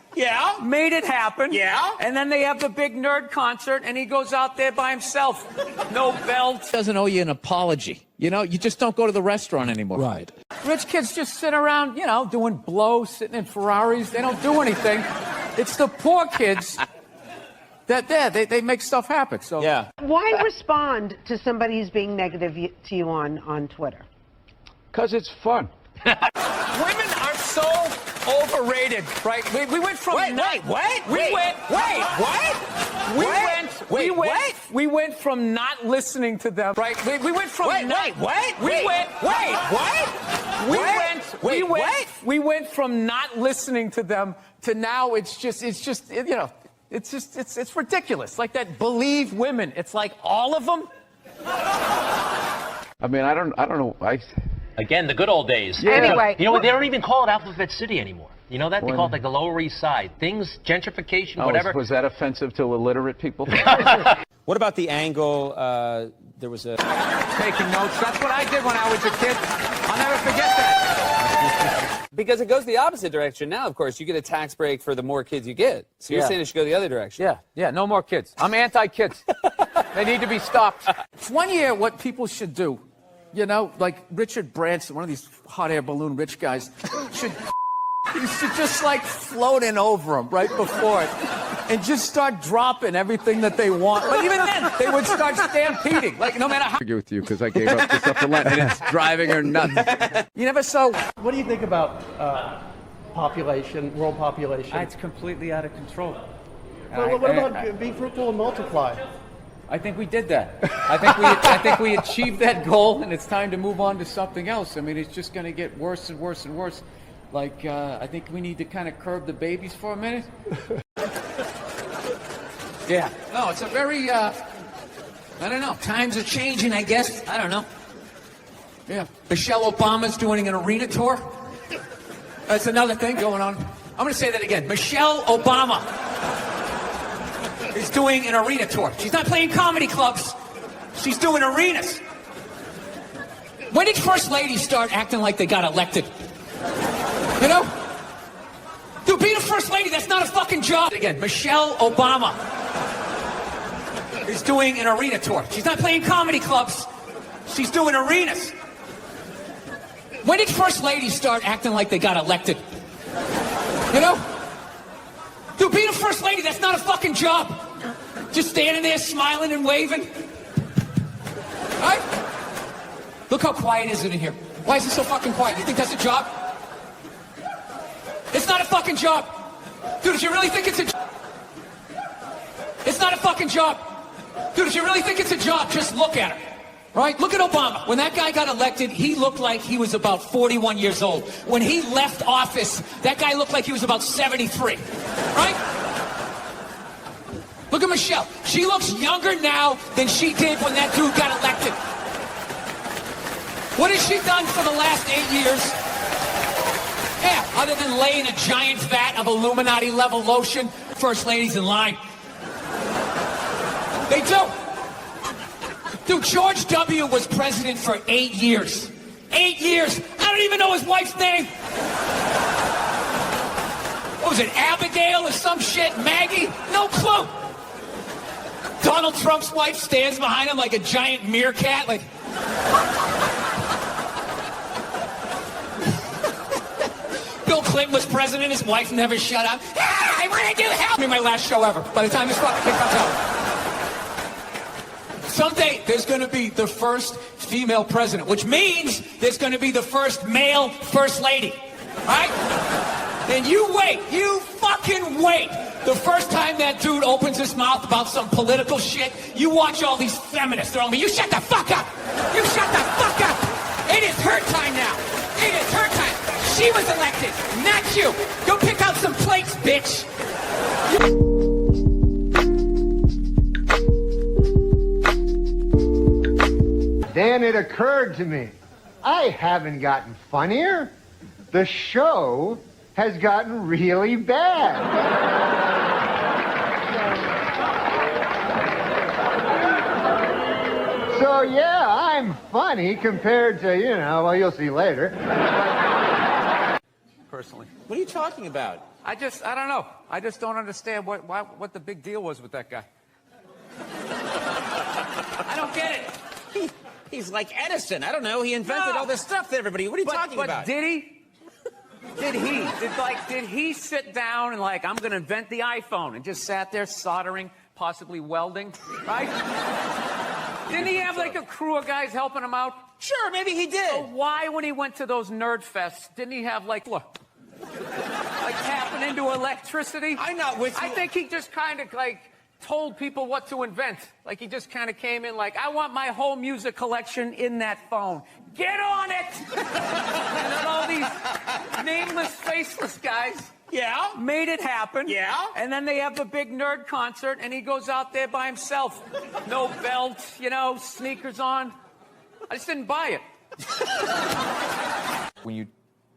made it happen. Yeah. And then they have the big nerd concert, and he goes out there by himself. No belt. Doesn't owe you an apology. You just don't go to the restaurant anymore. Right. Rich kids just sit around, doing blow, sitting in Ferraris. They don't do anything. It's the poor kids that they make stuff happen. So Why respond to somebody who's being negative to you on Twitter? Because it's fun. Women are so overrated, right? We went from We went from not listening to them, right? We went from We went from not listening to them to now it's ridiculous. Like that believe women. It's like all of them. I mean, I don't know. Again, the good old days. Yeah. Anyway. They don't even call it Alphabet City anymore. You know that? They call it like the Lower East Side. Things, gentrification, whatever. Was that offensive to illiterate people? What about the angle, there was a... Taking notes. That's what I did when I was a kid. I'll never forget that. Because it goes the opposite direction now, of course. You get a tax break for the more kids you get. So you're saying it should go the other direction. Yeah, no more kids. I'm anti-kids. They need to be stopped. One year, what people should do, like Richard Branson, one of these hot air balloon rich guys, should just float in over them right before it and just start dropping everything that they want. But even then, they would start stampeding. Like, no matter how... I argue with you because I gave up this up for Lent and it's driving her nuts. You never saw... What do you think about population, world population? It's completely out of control. Well, what about be fruitful and multiply? I think we did that. I think we achieved that goal, and it's time to move on to something else. I mean, it's just going to get worse and worse and worse. Like, I think we need to kind of curb the babies for a minute. Yeah. No, it's a very, I don't know. Times are changing, I guess. I don't know. Yeah. Michelle Obama's doing an arena tour. That's another thing going on. I'm going to say that again. Michelle Obama is doing an arena tour. She's not playing comedy clubs. She's doing arenas. When did First Ladies start acting like they got elected? Dude, being a First Lady, that's not a fucking job. Again, Michelle Obama is doing an arena tour. She's not playing comedy clubs. She's doing arenas. When did First Ladies start acting like they got elected? Dude, being a First Lady, that's not a fucking job. Just standing there smiling and waving. Right? Look how quiet is it in here. Why is it so fucking quiet? You think that's a job? It's not a fucking job. Dude, if you really think it's a job, it's not a fucking job. Dude, if you really think it's a job, just look at it. Right? Look at Obama. When that guy got elected, he looked like he was about 41 years old. When he left office, that guy looked like he was about 73. Right? Look at Michelle. She looks younger now than she did when that dude got elected. What has she done for the last 8 years? Yeah, other than lay in a giant vat of Illuminati-level lotion, first lady's in line. They do. Dude, George W. was president for 8 years. 8 years. I don't even know his wife's name. What was it, Abigail or some shit? Maggie? No clue. Donald Trump's wife stands behind him like a giant meerkat, like... Bill Clinton was president, his wife never shut up. Ah, I want to do help me, my last show ever. By the time this fucking thing comes out. Someday, there's going to be the first female president, which means there's going to be the first male first lady. Right? And you wait. You fucking wait. The first time that dude opens his mouth about some political shit, you watch all these feminists throwing me. You shut the fuck up. You shut the fuck up. It is her time now. It is her time. She was elected, not you. Go pick out some plates, bitch. Then it occurred to me, I haven't gotten funnier. The show has gotten really bad. So yeah, I'm funny compared to, well, you'll see later. Personally. What are you talking about? I don't know. I just don't understand what the big deal was with that guy. I don't get it. He's like Edison. I don't know. He invented all this stuff to everybody. What are you talking about? Did he? Did he sit down and I'm going to invent the iPhone and just sat there soldering, possibly welding, right? Didn't he have a crew of guys helping him out? Sure, maybe he did. So why, when he went to those nerd fests, didn't he have tapping into electricity? I'm not with you. I think he just kind of told people what to invent. He just kind of came in I want my whole music collection in that phone. Get on it! And then all these nameless, faceless guys made it happen. Yeah. And then they have the big nerd concert, and he goes out there by himself. No belt, sneakers on. I just didn't buy it. When you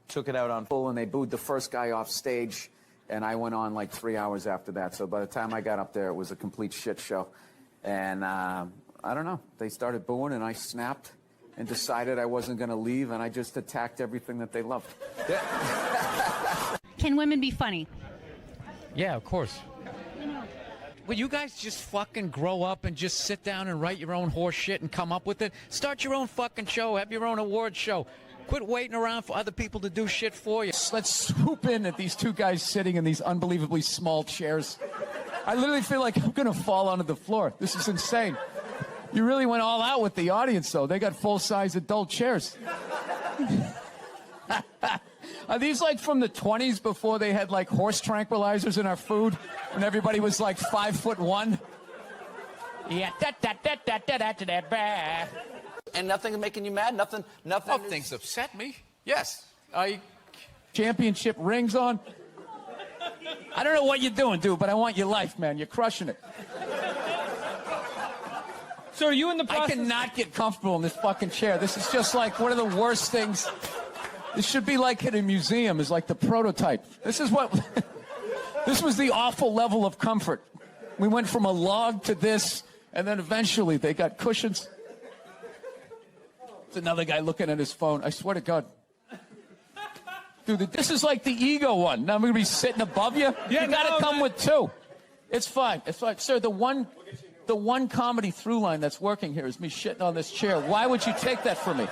took it out on full and they booed the first guy off stage, and I went on 3 hours after that. So by the time I got up there, it was a complete shit show. And I don't know. They started booing, and I snapped and decided I wasn't going to leave, and I just attacked everything that they loved. Can women be funny? Yeah, of course. Will you guys just fucking grow up and just sit down and write your own horse shit and come up with it? Start your own fucking show. Have your own award show. Quit waiting around for other people to do shit for you. Let's swoop in at these two guys sitting in these unbelievably small chairs. I literally feel like I'm going to fall onto the floor. This is insane. You really went all out with the audience, though. They got full-size adult chairs. Are these from the 20s before they had horse tranquilizers in our food and everybody was 5'1"? Yeah. And nothing making you mad? Nothing. Oh, things upset me. Yes. Championship rings on. I don't know what you're doing, dude, but I want your life, man. You're crushing it. So are you in the process? I cannot get comfortable in this fucking chair. This is just one of the worst things. This should be in a museum, is the prototype. This is what... This was the awful level of comfort. We went from a log to this, and then eventually they got cushions. There's another guy looking at his phone. I swear to God. Dude, this is the ego one. Now I'm going to be sitting above you? Yeah, you got to come with two. It's fine. It's fine. Sir, the one comedy through line that's working here is me shitting on this chair. Why would you take that from me?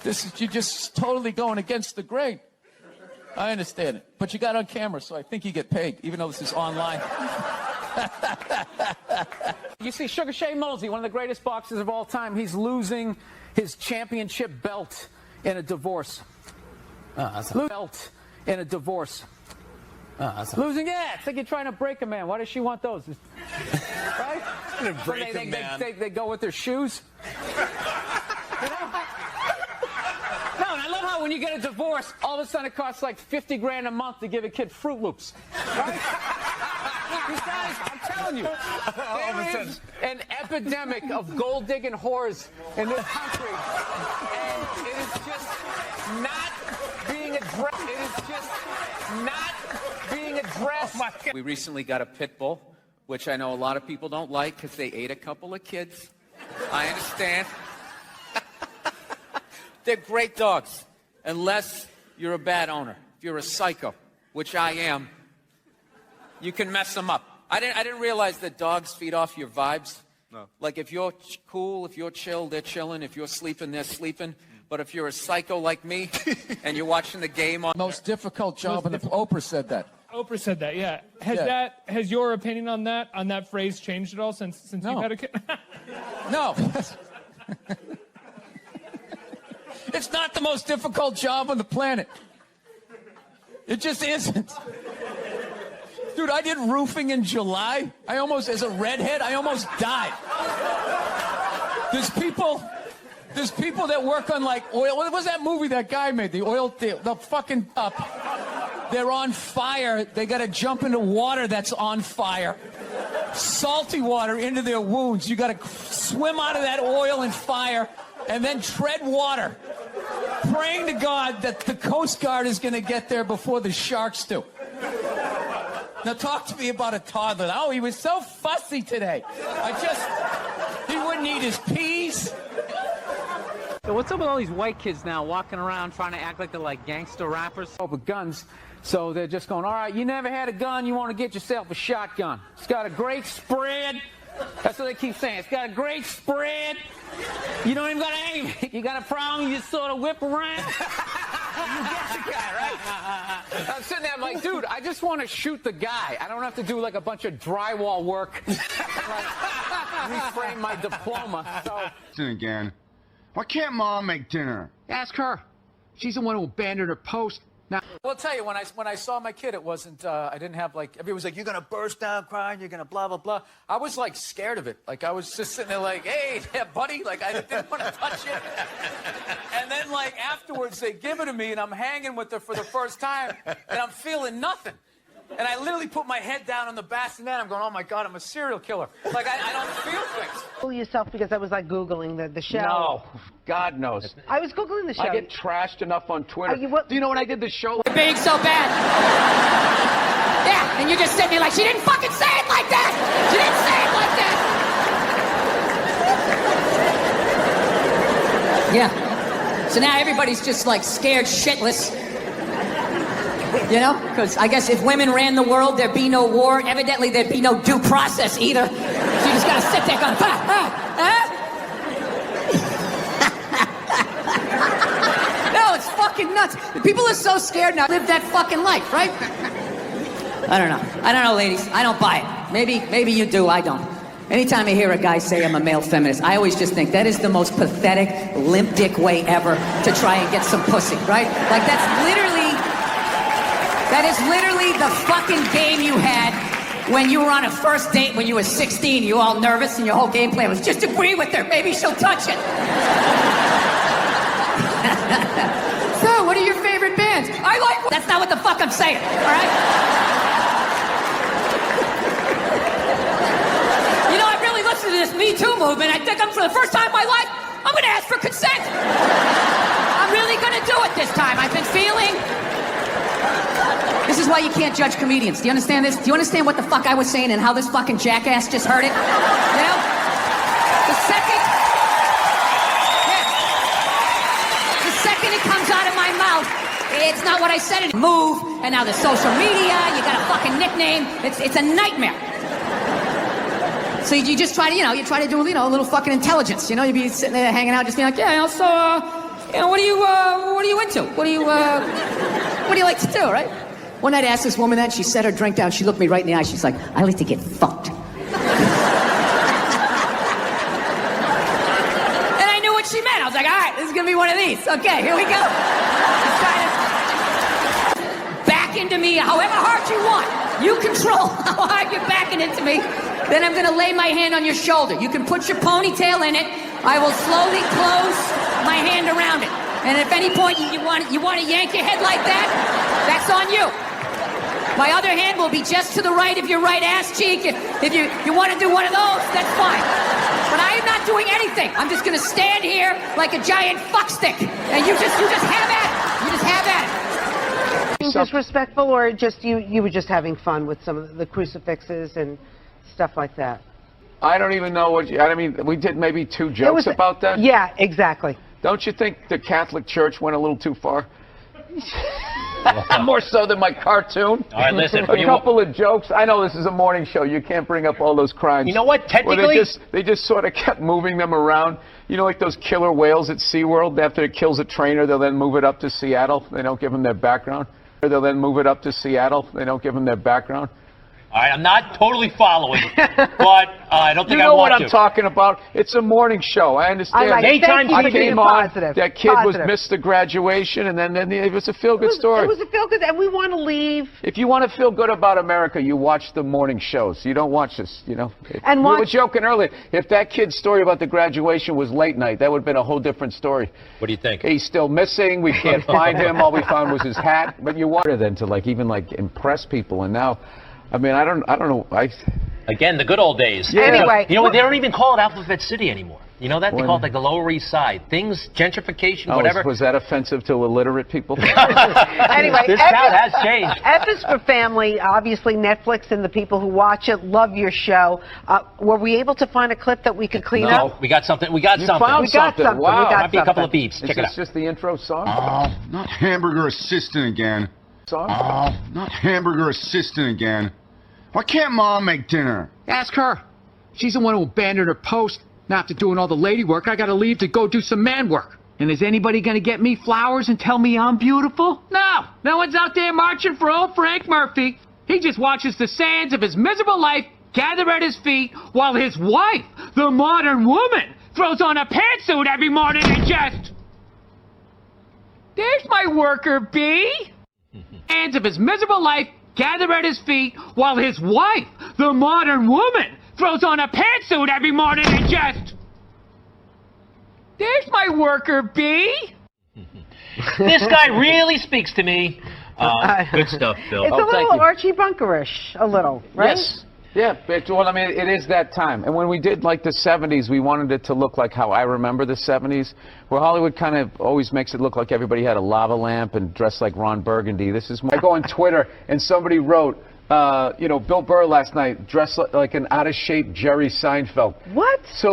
You're just totally going against the grain. I understand it. But you got on camera, so I think you get paid, even though this is online. You see, Sugar Shea Mosley, one of the greatest boxers of all time, he's losing his championship belt in a divorce. Belt in a divorce. Losing, yeah. It's like you're trying to break a man. Why does she want those? Right? Break a man. They go with their shoes. No, and I love how when you get a divorce, all of a sudden it costs like 50 grand a month to give a kid Fruit Loops. Right? These guys, I'm telling you, there is an epidemic of gold-digging whores in this country, and it is just not being addressed. It is just not being addressed. We recently got a pit bull, which I know a lot of people don't like because they ate a couple of kids. I understand. They're great dogs, unless you're a bad owner. If you're a psycho, which I am, you can mess them up. I didn't realize that dogs feed off your vibes. No. Like if you're cool, if you're chill, they're chilling. If you're sleeping, they're sleeping. But if you're a psycho like me and you're watching the game on... Most difficult job, and Oprah said that. Oprah said that, yeah. Has your opinion on that phrase changed at all since you've had a kid? No. It's not the most difficult job on the planet. It just isn't. Dude, I did roofing in July. As a redhead, I almost died. There's people that work on like oil. What was that movie that guy made? The fucking they're on fire. They got to jump into water that's on fire. Salty water into their wounds. You got to swim out of that oil and fire and then tread water, praying to God that the Coast Guard is going to get there before the sharks do. Now talk to me about a toddler. Oh, he was so fussy today. He wouldn't eat his peas. So what's up with all these white kids now walking around trying to act like they're like gangster rappers? With guns, so they're just going, all right, you never had a gun, you want to get yourself a shotgun. It's got a great spread. That's what they keep saying. It's got a great spread. You don't even got to aim. You got a problem, you just sort of whip around. You get the guy, right? I'm sitting there, I'm like, dude, I just want to shoot the guy. I don't have to do like a bunch of drywall work and like reframe my diploma. So. Again. Why can't Mom make dinner? Ask her. She's the one who abandoned her post. Now, well, I'll tell you, when I saw my kid, it wasn't, I didn't have like, everybody was like, you're going to burst down crying, you're going to blah, blah, blah. I was like scared of it. Like I was just sitting there like, hey, yeah, buddy, like I didn't want to touch it. And then like afterwards they give it to me and I'm hanging with her for the first time and I'm feeling nothing. And I literally put my head down on the bassinet. I'm going, oh my God, I'm a serial killer. Like I don't feel things. Fool yourself because I was like Googling the show. No, God knows. I was Googling the show. I get trashed enough on Twitter. Do you know when I did the show? You're being so bad. Yeah, and you're just sitting there like, she didn't fucking say it like that. She didn't say it like that. Yeah. So now everybody's just like scared shitless. You know? Because I guess if women ran the world, there'd be no war. Evidently, there'd be no due process either. So you just gotta sit there going, No, it's fucking nuts. People are so scared now. Live that fucking life, right? I don't know, ladies. I don't buy it. Maybe you do. I don't. Anytime I hear a guy say I'm a male feminist, I always just think that is the most pathetic, limp dick way ever to try and get some pussy, right? Like that is literally the fucking game you had when you were on a first date when you were 16. You were all nervous and your whole game plan was just agree with her. Maybe she'll touch it. So, what are your favorite bands? I like... That's not what the fuck I'm saying, all right? You know, I really listened to this Me Too movement. I think for the first time in my life, I'm going to ask for consent. I'm really going to do it this time. I've been feeling... This is why you can't judge comedians. Do you understand this? Do you understand what the fuck I was saying and how this fucking jackass just heard it? You know? The second it comes out of my mouth, it's not what I said. It move, and now the social media, you got a fucking nickname. It's a nightmare. So you just try to, you try to do, a little fucking intelligence. You be sitting there hanging out, just being like, yeah, so, what are you into? What do you like to do, right? One night I asked this woman that, she set her drink down, she looked me right in the eye, she's like, I like to get fucked. And I knew what she meant. I was like, all right, this is gonna be one of these. Okay, here we go. Back in into me however hard you want. You control how hard you're backing into me. Then I'm gonna lay my hand on your shoulder. You can put your ponytail in it. I will slowly close my hand around it. And if at any point you want to yank your head like that, that's on you. My other hand will be just to the right of your right ass cheek. If you want to do one of those, that's fine. But I am not doing anything. I'm just going to stand here like a giant fuckstick. And you just have at it. You just have at it. Being disrespectful, or just you were just having fun with some of the crucifixes and stuff like that? I don't even know what I mean, we did maybe 2 jokes about that. Yeah, exactly. Don't you think the Catholic Church went a little too far? More so than my cartoon. All right, listen. A couple of jokes. I know this is a morning show. You can't bring up all those crimes. You know what? Technically, they just sort of kept moving them around. You know, like those killer whales at SeaWorld. After it kills a trainer, they'll then move it up to Seattle. They don't give them their background. Or they'll then move it up to Seattle. They don't give them their background. all right, I'm not totally following, but I don't think you know I want what to. I'm talking about. It's a morning show. I understand. I came on. Positive. That kid missed the graduation, and then it was a feel-good story. It was a feel-good, and we want to leave. If you want to feel good about America, you watch the morning shows. You don't watch this, you know. And we were joking earlier. If that kid's story about the graduation was late night, that would have been a whole different story. What do you think? He's still missing. We can't find him. All we found was his hat. But you wanted then to even impress people, and now, I mean, I don't know. Again, the good old days. Yeah. Anyway, you know what? They don't even call it Alphabet City anymore. You know that? They When? call it like the Lower East Side. Things, gentrification, Oh, whatever. was that offensive to illiterate people? Anyway, this town has changed. F is for Family. Obviously, Netflix and the people who watch it love your show. Were we able to find a clip that we could clean up? No, we got something. We got You something. found We got something. something. Wow. We got Might be a couple of something. beeps. Is Check it this out. just the intro song? Not hamburger assistant again. Song? Not hamburger assistant again. Why can't Mom make dinner? Ask her. She's the one who abandoned her post. Now after doing all the lady work, I gotta leave to go do some man work. And is anybody gonna get me flowers and tell me I'm beautiful? No. No one's out there marching for old Frank Murphy. He just watches the sands of his miserable life gather at his feet while his wife, the modern woman, throws on a pantsuit every morning and just... There's my worker bee. Sands of his miserable life gather at his feet while his wife, the modern woman, throws on a pantsuit every morning and just... There's my worker bee. This guy really speaks to me. Good stuff, Bill. It's a little Archie Bunkerish, a little, right? Yes. Yeah, well, I mean, it is that time. And when we did, the 70s, we wanted it to look like how I remember the 70s, where Hollywood kind of always makes it look like everybody had a lava lamp and dressed like Ron Burgundy. This is I go on Twitter, and somebody wrote, Bill Burr last night dressed like an out-of-shape Jerry Seinfeld. What? So,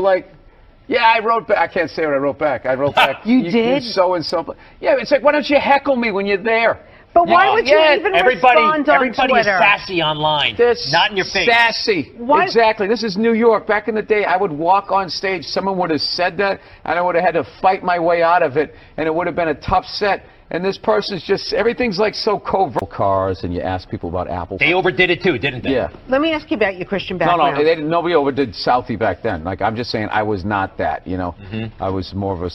yeah, I wrote back. I can't say what I wrote back. I wrote back. You did? So-and-so. Yeah, it's like, why don't you heckle me when you're there? But why would you even respond on Everybody is Twitter? sassy online. Not in your face. Sassy. Why? Exactly. This is New York. Back in the day, I would walk on stage. Someone would have said that, and I would have had to fight my way out of it, and it would have been a tough set. And this person's just, everything's so covert. Cars, and you ask people about Apple. They overdid it too, didn't they? Yeah. Let me ask you about your Christian background. No, nobody overdid Southie back then. I'm just saying I was not that, I was more of a,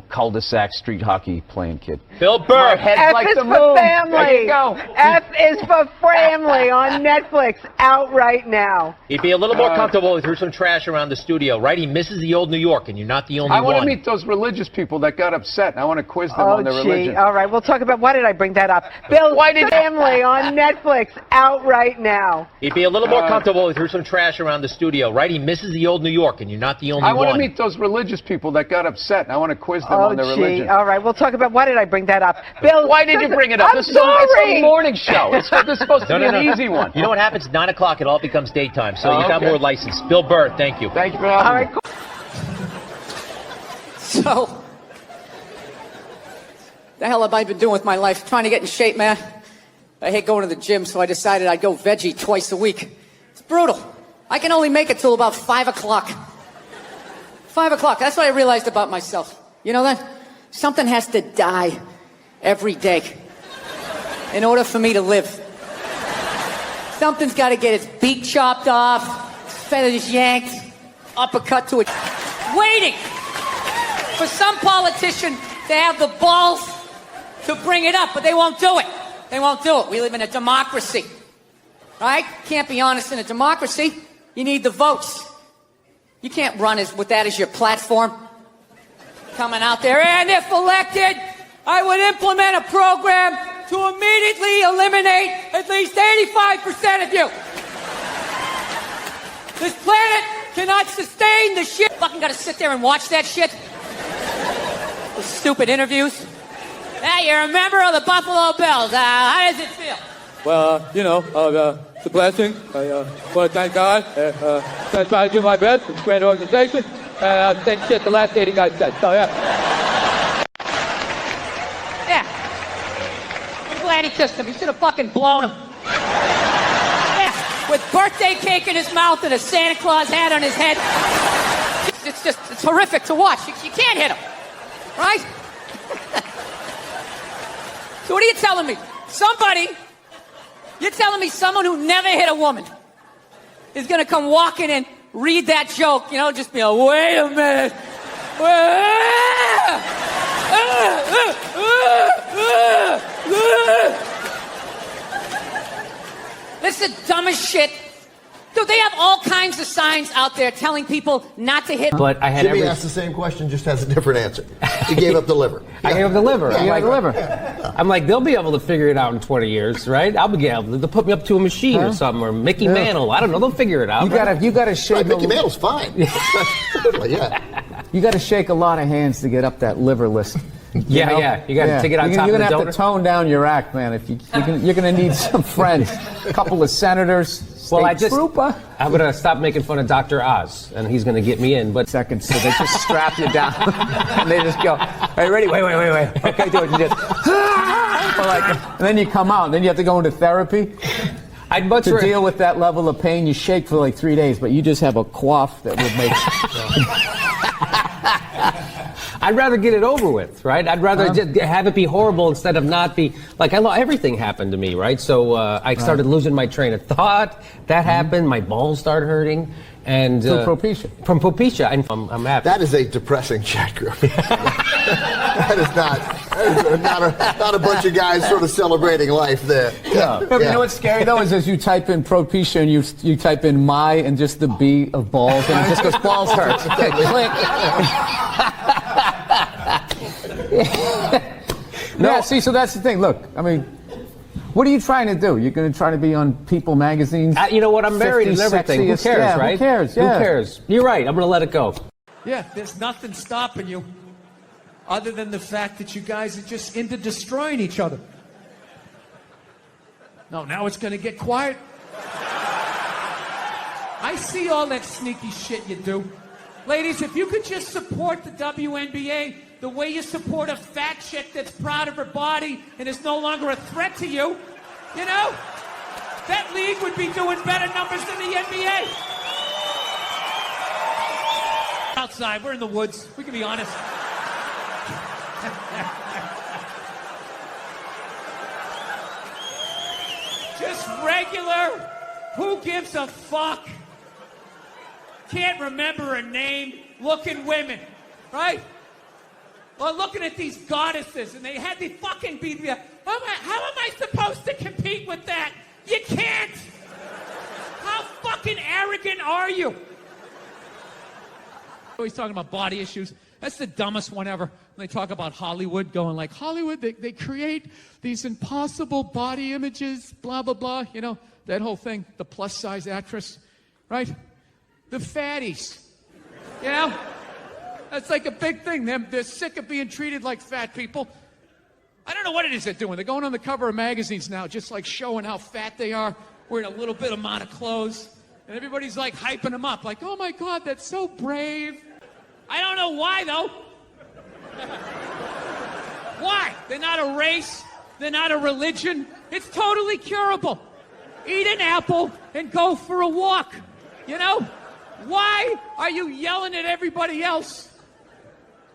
cul-de-sac street hockey playing kid. Bill Burr. F is for Family. There you go. F is for Family on Netflix, out right now. He'd be a little more comfortable if he threw some trash around the studio, right? He misses the old New York, and you're not the only I one. want to meet those religious people that got upset, and I want to quiz them on their religion. All right, we'll talk about, why did I bring that up? Bill, Family on Netflix, out right now. He'd be a little more comfortable if he threw some trash around the studio, right? He misses the old New York, and you're not the only one. I want to meet those religious people that got upset, and I want to quiz them on their religion. All right, we'll talk about, why did I bring that up? Bill, why did you bring it up? I'm This is sorry. a morning show. This is supposed to be an easy one. You know what happens? 9 o'clock, it all becomes daytime, so you got okay. more license. Bill Burr, thank you. Thank you for having me. All right, cool. So, the hell have I been doing with my life? Trying to get in shape, man. I hate going to the gym, so I decided I'd go veggie twice a week. It's brutal. I can only make it till about 5 o'clock. 5 o'clock, that's what I realized about myself. You know that? Something has to die every day in order for me to live. Something's got to get its beak chopped off, feathers yanked, uppercut to it. Waiting for some politician to have the balls to bring it up, but they won't do it. They won't do it. We live in a democracy. Right? Can't be honest in a democracy. You need the votes. You can't run with that as your platform. Coming out there, and if elected, I would implement a program to immediately eliminate at least 85% of you. This planet cannot sustain the shit. Fucking gotta sit there and watch that shit. Those stupid interviews. Hey, you're a member of the Buffalo Bills. How does it feel? Well, it's a blessing. I want to thank God. I try to do my best. It's a great organization. And same shit the last 80 guys said. So, yeah. Yeah. I'm glad he kissed him. He should have fucking blown him. Yeah. With birthday cake in his mouth and a Santa Claus hat on his head. It's horrific to watch. You can't hit him. Right? So what are you telling me? You're telling me someone who never hit a woman is going to come walking and read that joke, just be like, wait a minute. This is the dumbest shit. Dude, they have all kinds of signs out there telling people not to hit. But I had Jimmy asked the same question, just has a different answer. He gave up the liver. I gave up the liver. Yeah, I'm like, yeah. I'm like, they'll be able to figure it out in 20 years, right? I'll be able to. They'll put me up to a machine or something, or Mickey Mantle. I don't know. They'll figure it out. You gotta shake. Right, Mickey Mantle's fine. Yeah. You got to shake a lot of hands to get up that liver list. Yeah. You got to take it on top of the donor. You're gonna have to tone down your act, man. If you're gonna need some friends, a couple of senators. Well, I'm gonna stop making fun of Dr. Oz, and he's gonna get me in. But seconds, so they just strap you down, and they just go, "Hey, ready? Wait. Okay, do it." You just, and then you come out, and then you have to go into therapy. I'd much to deal with that level of pain. You shake for like 3 days, but you just have a cough that would make. I'd rather get it over with, right? I'd rather just have it be horrible instead of not be like everything happened to me, right? So I started losing my train of thought. That happened. My balls started hurting, and from Propecia, and I'm happy. That is a depressing chat group. That is not a bunch of guys sort of celebrating life there. Yeah. You know what's scary though is as you type in Propecia and you type in my and just the B of balls and it just goes balls hurt. Click. Yeah, see, so that's the thing. Look, I mean, what are you trying to do? You're going to try to be on People magazine? You know what? I'm married and everything. Who cares, right? Who cares? Yeah. Who cares? You're right. I'm going to let it go. Yeah, there's nothing stopping you other than the fact that you guys are just into destroying each other. No, now it's going to get quiet. I see all that sneaky shit you do. Ladies, if you could just support the WNBA the way you support a fat chick that's proud of her body and is no longer a threat to you, that league would be doing better numbers than the NBA. Outside, we're in the woods. We can be honest. Just regular, who gives a fuck? Can't remember her name, looking women, right? Or looking at these goddesses, and they had the fucking be there. How am I supposed to compete with that? You can't! How fucking arrogant are you? Always talking about body issues. That's the dumbest one ever. When they talk about Hollywood, going like, Hollywood, they create these impossible body images, blah, blah, blah. That whole thing, the plus-size actress, right? The fatties, That's like a big thing. They're sick of being treated like fat people. I don't know what it is they're doing. They're going on the cover of magazines now, just like showing how fat they are, wearing a little bit amount of clothes. And everybody's like hyping them up, like, oh my God, that's so brave. I don't know why, though. Why? They're not a race. They're not a religion. It's totally curable. Eat an apple and go for a walk. Why are you yelling at everybody else?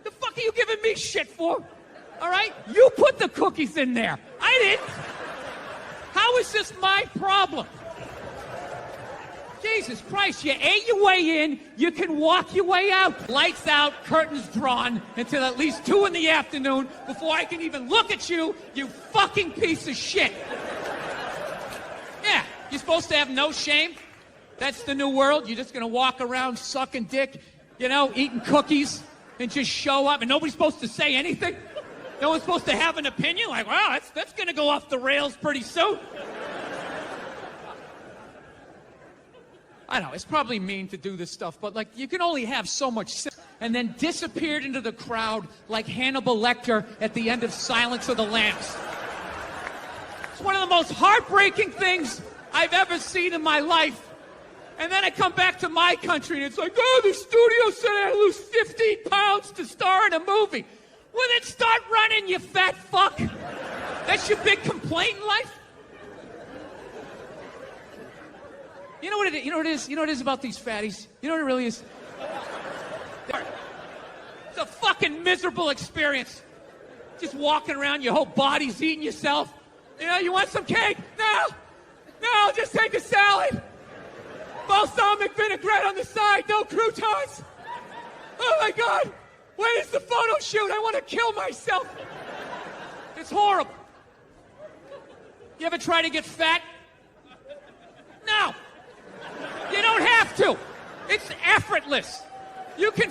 The fuck are you giving me shit for? All right? You put the cookies in there. I didn't. How is this my problem? Jesus Christ, you ate your way in, you can walk your way out. Lights out, curtains drawn until at least 2 in the afternoon before I can even look at you, you fucking piece of shit. Yeah, you're supposed to have no shame. That's the new world. You're just going to walk around sucking dick, eating cookies and just show up and nobody's supposed to say anything. No one's supposed to have an opinion. Like, wow, that's going to go off the rails pretty soon. I know, it's probably mean to do this stuff, but, you can only have so much and then disappeared into the crowd like Hannibal Lecter at the end of Silence of the Lambs. It's one of the most heartbreaking things I've ever seen in my life. And then I come back to my country, and it's like, oh, the studio said I had to lose 15 pounds to star in a movie. Well, then start running, you fat fuck. That's your big complaint in life? You know what it is? You know what it is about these fatties? You know what it really is? It's a fucking miserable experience. Just walking around, your whole body's eating yourself. You want some cake? No, just take a salad. Balsamic vinaigrette on the side, no croutons. Oh my God, when is the photo shoot? I want to kill myself. It's horrible. You ever try to get fat? No. You don't have to. It's effortless. You can